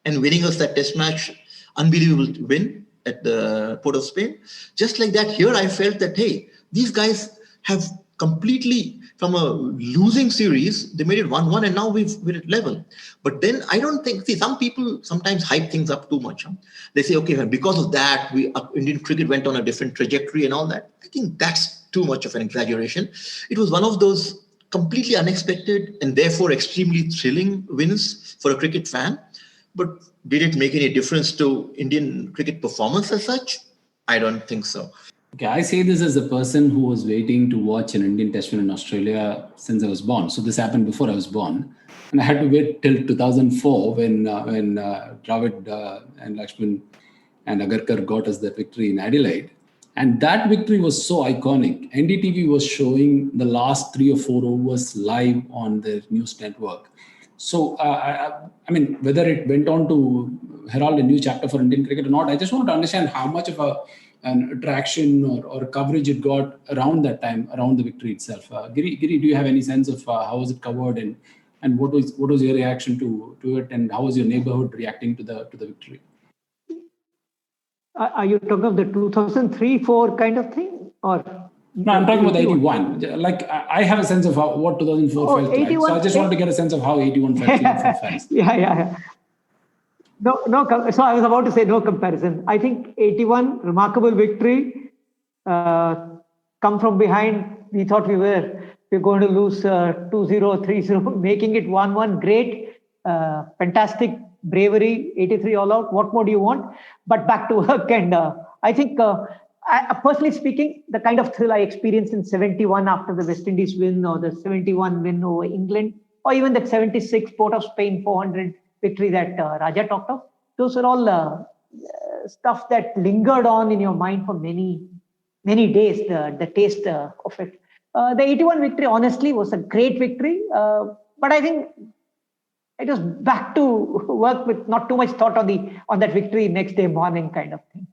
and winning us that test match, unbelievable win at the Port of Spain. Just like that, here I felt that, hey, these guys have completely, from a losing series, they made it 1-1, and now we're at level. But then I don't think, some people sometimes hype things up too much. Huh? They say, okay, because of that, Indian cricket went on a different trajectory and all that. I think that's too much of an exaggeration. It was one of those completely unexpected and therefore extremely thrilling wins for a cricket fan. But did it make any difference to Indian cricket performance as such? I don't think so. Okay, I say this as a person who was waiting to watch an Indian test win in Australia since I was born. So this happened before I was born. And I had to wait till 2004 when Dravid and Lakshman and Agarkar got us the victory in Adelaide. And that victory was so iconic. NDTV was showing the last 3 or 4 overs live on their news network. So, I mean, whether it went on to herald a new chapter for Indian cricket or not, I just want to understand how much of an attraction or coverage it got around that time, around the victory itself. Giri, do you have any sense of how was it covered and what was your reaction to it, and how was your neighborhood reacting to the victory? Are you talking of the 2003-4 kind of thing, or? No, I'm talking about 81. Like, I have a sense of what 2004 felt like. So I just wanted to get a sense of how 81 felt for fans. Yeah. No. So I was about to say no comparison. I think 81, remarkable victory. Come from behind. We thought we were going to lose 2-0, 3-0, making it 1-1. Great, fantastic bravery. 83 all out. What more do you want? But back to work. And I think. Personally speaking, the kind of thrill I experienced in 71 after the West Indies win, or the 71 win over England, or even that 76 Port of Spain 400 victory that Raja talked of, those are all stuff that lingered on in your mind for many, many days, the taste of it. The 81 victory, honestly, was a great victory, but I think it was back to work with not too much thought on that victory next day morning kind of thing.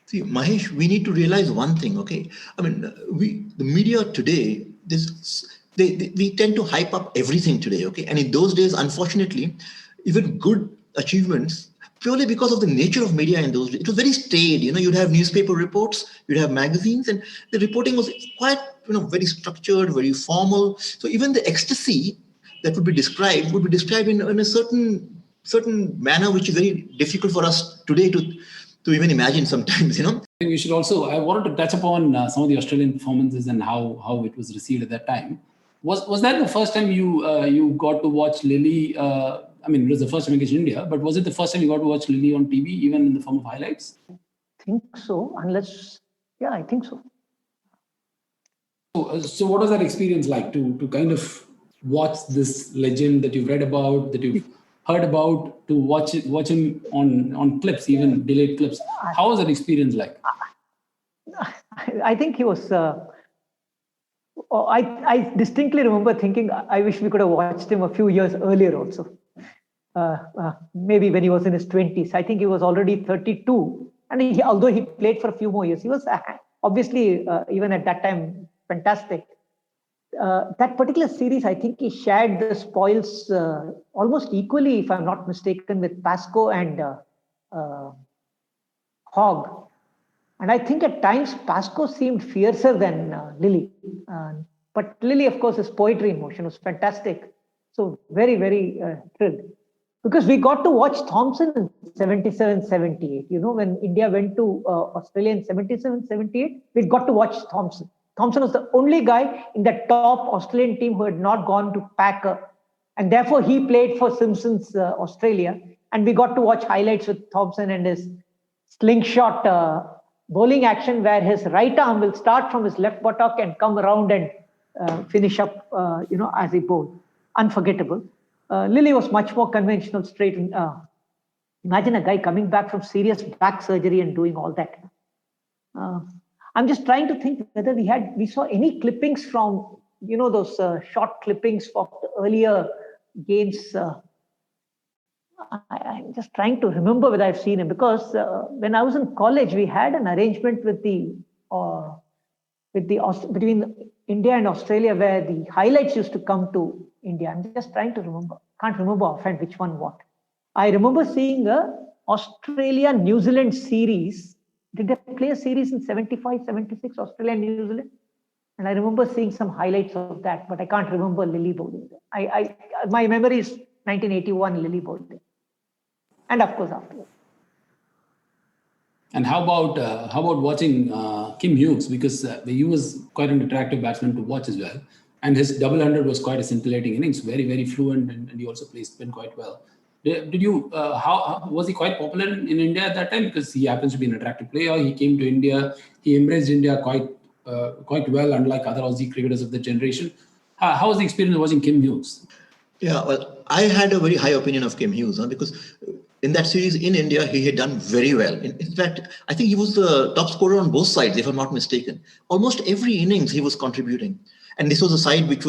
See, Mahesh, we need to realize one thing, okay? I mean, the media today, we tend to hype up everything today, okay? And in those days, unfortunately, even good achievements, purely because of the nature of media in those days, it was very staid. You'd have newspaper reports, you'd have magazines, and the reporting was quite, very structured, very formal. So even the ecstasy that would be described in a certain manner, which is very difficult for us today to even imagine sometimes, I think we should also, I wanted to touch upon some of the Australian performances and how it was received at that time. Was that the first time you got to watch Lillee? I mean, it was the first time against India, but was it the first time you got to watch Lillee on TV, even in the form of highlights? I think so, I think so. So what was that experience like to kind of watch this legend that you've read about, that you've heard about, to watch him on clips, even delayed clips? How was that experience like? I think he was. I distinctly remember thinking, I wish we could have watched him a few years earlier also. Maybe when he was in his 20s. I think he was already 32, and although he played for a few more years, he was obviously, even at that time, fantastic. That particular series, I think he shared the spoils almost equally, if I'm not mistaken, with Pascoe and Hogg. And I think at times Pascoe seemed fiercer than Lillee. But Lillee, of course, his poetry in motion was fantastic. So very, very thrilled. Because we got to watch Thompson in 77, 78. When India went to Australia in 77, 78, we got to watch Thompson. Thompson was the only guy in the top Australian team who had not gone to Packer. And therefore, he played for Simpson's Australia. And we got to watch highlights with Thompson and his slingshot bowling action, where his right arm will start from his left buttock and come around and finish up, as he bowled. Unforgettable. Lillee was much more conventional, straight. Imagine a guy coming back from serious back surgery and doing all that. I'm just trying to think whether we saw any clippings from, those short clippings for the earlier games. I'm just trying to remember whether I've seen him, because when I was in college, we had an arrangement with between India and Australia, where the highlights used to come to India. I'm just trying to remember. Can't remember offhand which one what. I remember seeing a Australia-New Zealand series. Did they play a series in 75, 76, Australia and New Zealand? And I remember seeing some highlights of that, but I can't remember Lillee bowling. My memory is 1981 Lillee bowling. And of course afterwards. And how about watching Kim Hughes? Because he was quite an attractive batsman to watch as well. And his double hundred was quite a scintillating innings, very, very fluent, and he also plays spin quite well. Did you? How was he quite popular in India at that time? Because he happens to be an attractive player. He came to India. He embraced India quite well, unlike other Aussie cricketers of the generation. How was the experience of watching Kim Hughes? Yeah, well, I had a very high opinion of Kim Hughes because in that series in India, he had done very well. In fact, I think he was the top scorer on both sides, if I'm not mistaken. Almost every innings he was contributing. And this was a side which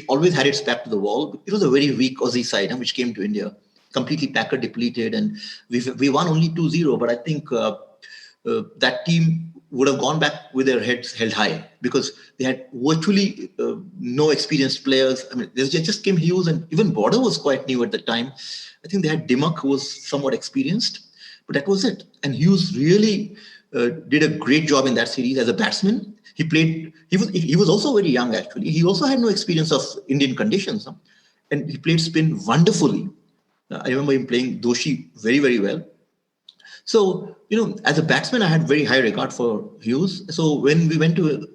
always had its back to the wall. It was a very weak Aussie side which came to India, completely Packer depleted. And we won only 2-0. But I think that team would have gone back with their heads held high because they had virtually no experienced players. I mean, there's just Kim Hughes, and even Border was quite new at the time. I think they had Dimmock, who was somewhat experienced, but that was it. And Hughes really did a great job in that series as a batsman. He played. He was also very young, actually. He also had no experience of Indian conditions, and he played spin wonderfully. I remember him playing Doshi very, very well. So, as a batsman, I had very high regard for Hughes. So when we went to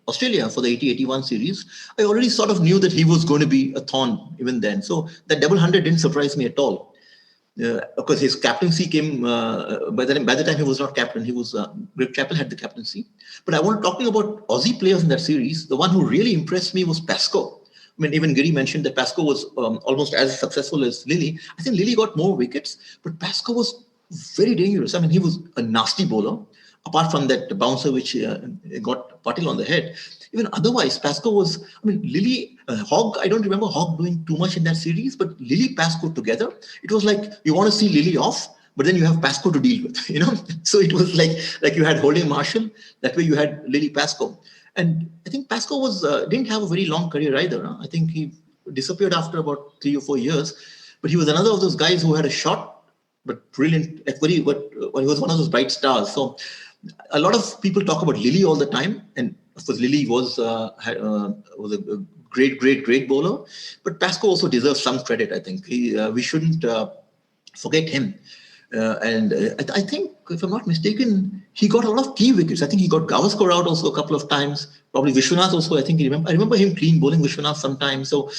Australia for the 80-81 series, I already sort of knew that he was going to be a thorn even then. So that double hundred didn't surprise me at all. Of course, his captaincy came by the time he was not captain. He was Chappell had the captaincy. But I want to talking about Aussie players in that series. The one who really impressed me was Pascoe. I mean, even Giri mentioned that Pascoe was almost as successful as Lillee. I think Lillee got more wickets, but Pascoe was very dangerous. I mean, he was a nasty bowler. Apart from that bouncer which got Patil on the head, even otherwise, Pascoe was. I mean, Lillee, Hogg. I don't remember Hogg doing too much in that series, but Lillee, Pascoe together, it was like you want to see Lillee off, but then you have Pascoe to deal with. So it was like you had Holding Marshall. That way you had Lillee, Pascoe, and I think Pascoe didn't have a very long career either. I think he disappeared after about 3 or 4 years, but he was another of those guys who had a shot, but brilliant. But he was one of those bright stars. So. A lot of people talk about Lillee all the time, and of course Lillee was a great bowler. But Pascoe also deserves some credit. I think we shouldn't forget him. I think, if I'm not mistaken, he got a lot of key wickets. I think he got Gavaskar out also a couple of times. Probably Vishwanath also. I remember him clean bowling Vishwanath sometimes. So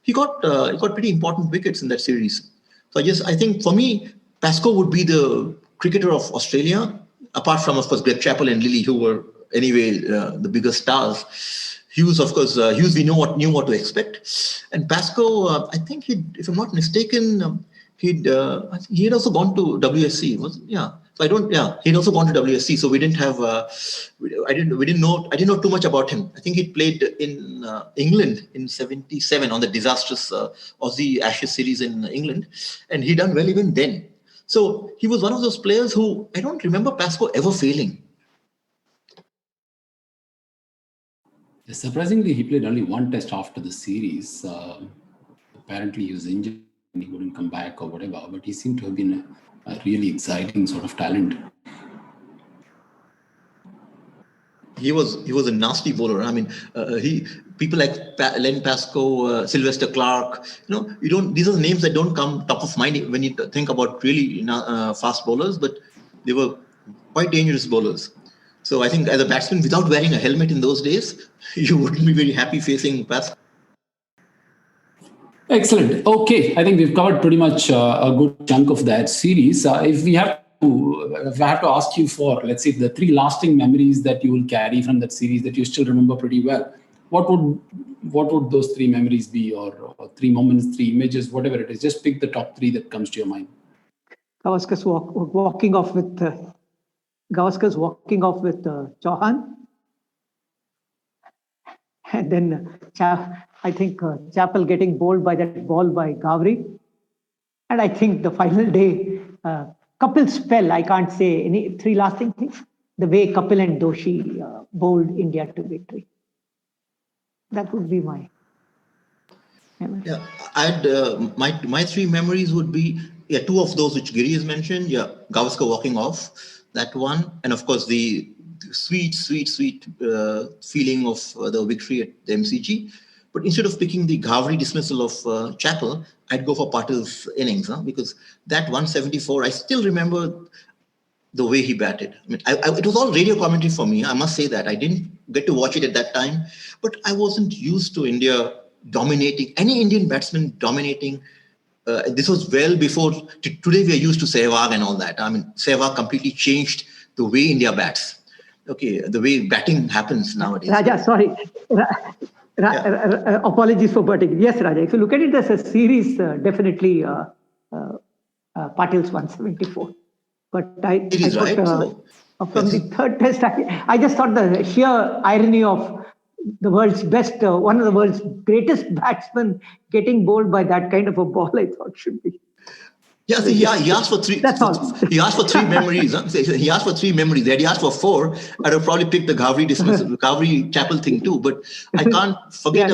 he got pretty important wickets in that series. So I think for me, Pascoe would be the cricketer of Australia. Apart from, of course, Greg Chappell and Lillee, who were anyway the biggest stars. Hughes, of course, we knew what to expect. And Pascoe, I think if I'm not mistaken, he had also gone to WSC. He'd also gone to WSC. So we didn't have. I didn't know too much about him. I think he played in England in '77 on the disastrous Aussie Ashes series in England, and he done well even then. So he was one of those players who I don't remember Pascoe ever failing. Surprisingly, he played only one test after the series. Apparently, he was injured and he wouldn't come back or whatever. But he seemed to have been a really exciting sort of talent. He was a nasty bowler. I mean, people like Len Pascoe, Sylvester Clarke. You don't. These are the names that don't come top of mind when you think about really fast bowlers, but they were quite dangerous bowlers. So I think as a batsman, without wearing a helmet in those days, you wouldn't be very happy facing Pascoe. Excellent. Okay, I think we've covered pretty much a good chunk of that series. If I have to ask you for, let's say, the three lasting memories that you will carry from that series that you still remember pretty well, what would those three memories be, or three moments, three images, whatever it is? Just pick the top three that comes to your mind. Gavaskar's walking off with Chauhan, and then I think Chappell getting bowled by that ball by Gavri, and I think the final day. Kapil's spell, I can't say any three lasting things. The way Kapil and Doshi bowled India to victory. That would be my memory. Yeah, I'd my three memories would be two of those which Giri has mentioned. Yeah, Gavaskar walking off, that one, and of course the sweet feeling of the victory at the MCG. But instead of picking the Ghavri dismissal of Chappell, I'd go for Patil's innings, because that 174, I still remember the way he batted. I mean, it was all radio commentary for me. I must say that. I didn't get to watch it at that time, but I wasn't used to India dominating, any Indian batsman dominating. This was well before, today we are used to Sehwag and all that. I mean, Sehwag completely changed the way India bats. Okay, the way batting happens nowadays. Raja, sorry. Apologies for butting. Yes, Raja. If you look at it as a series, definitely Patil's 174. But I thought, from the third test, I just thought the sheer irony of the world's best, one of the world's greatest batsmen getting bowled by that kind of a ball, I thought should be. Yeah, so he asked for three. That's all. He asked for three memories. He asked for three memories. Had he asked for four, I'd have probably picked the Ghavri Chappell thing too. But I can't forget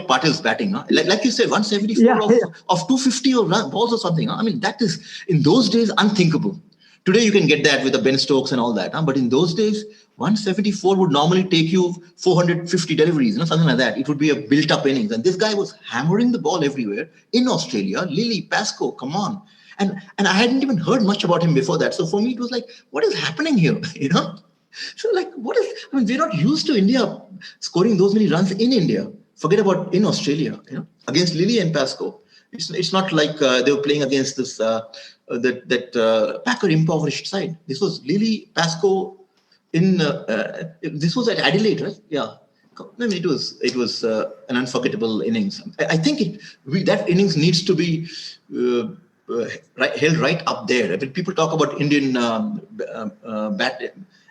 Patil's batting. Like you said, 174 of 250 or balls or something. I mean, that is in those days unthinkable. Today you can get that with the Ben Stokes and all that. But in those days, 174 would normally take you 450 deliveries, something like that. It would be a built-up innings. And this guy was hammering the ball everywhere in Australia. Lillee, Pascoe, come on. And I hadn't even heard much about him before that. So for me, it was like, what is happening here? So like, we're not used to India scoring those many runs in India. Forget about in Australia, against Lillee and Pascoe. It's not like they were playing against this Packer impoverished side. This was Lillee, Pascoe this was at Adelaide, right? Yeah. I mean, it was an unforgettable innings. I think that innings needs to be held right up there. When people talk about Indian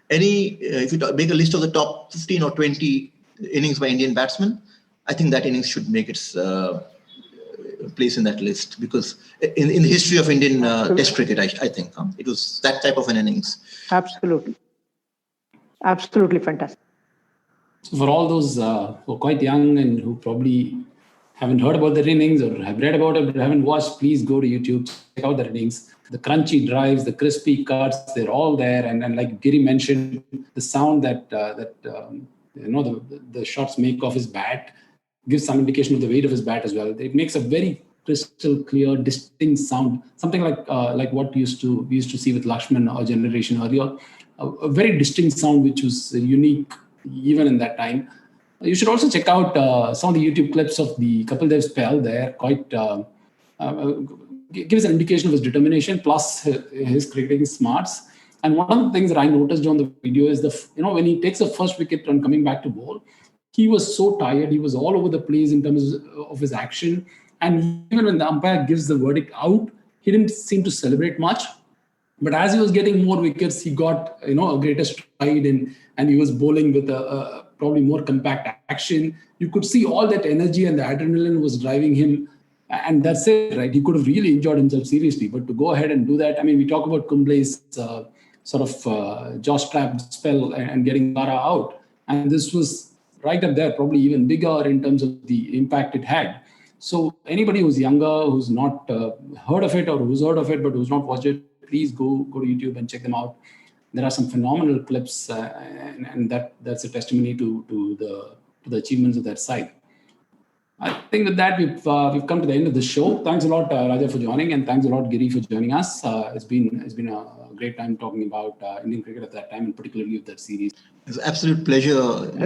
if you make a list of the top 15 or 20 innings by Indian batsmen, I think that innings should make its place in that list, because in the history of Indian Test cricket, I think it was that type of an innings. Absolutely fantastic. So for all those who are quite young and who probably haven't heard about the innings or have read about it but haven't watched, please go to YouTube, check out the innings. The crunchy drives, the crispy cuts, they're all there. And like Giri mentioned, the sound that the shots make of his bat gives some indication of the weight of his bat as well. It makes a very crystal clear, distinct sound, something like what we used to see with Lakshman, our generation earlier. A very distinct sound which was unique even in that time. You should also check out some of the YouTube clips of the Kapil Dev spell. They're quite gives an indication of his determination plus his cricketing smarts. And one of the things that I noticed on the video is when he takes the first wicket on coming back to bowl, he was so tired. He was all over the place in terms of his action. And even when the umpire gives the verdict out, he didn't seem to celebrate much. But as he was getting more wickets, he got a greater stride and he was bowling with a probably more compact action. You could see all that energy and the adrenaline was driving him. And that's it, right? He could have really enjoyed himself seriously. But to go ahead and do that, I mean, we talk about Kumble's jaw strap spell and getting Lara out. And this was right up there, probably even bigger in terms of the impact it had. So anybody who's younger, who's not heard of it, or who's heard of it but who's not watched it, please go to YouTube and check them out. There are some phenomenal clips, and that's a testimony to the achievements of that side. I think with that, we've come to the end of the show. Thanks a lot, Raja, for joining, and thanks a lot, Giri, for joining us. It's been a great time talking about Indian cricket at that time, and particularly with that series. It's an absolute pleasure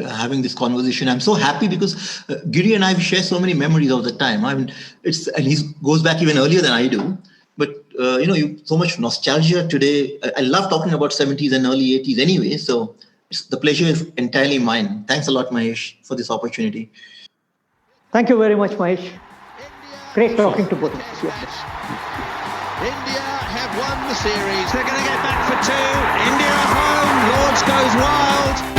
having this conversation. I'm so happy because Giri and I share so many memories of the time. I mean, he goes back even earlier than I do. But so much nostalgia today. I love talking about 70s and early 80s anyway. So the pleasure is entirely mine. Thanks a lot, Mahesh, for this opportunity. Thank you very much, Mahesh. Great talking to both of you. India have won the series. They're going to get back for two. India home. Lords goes wild.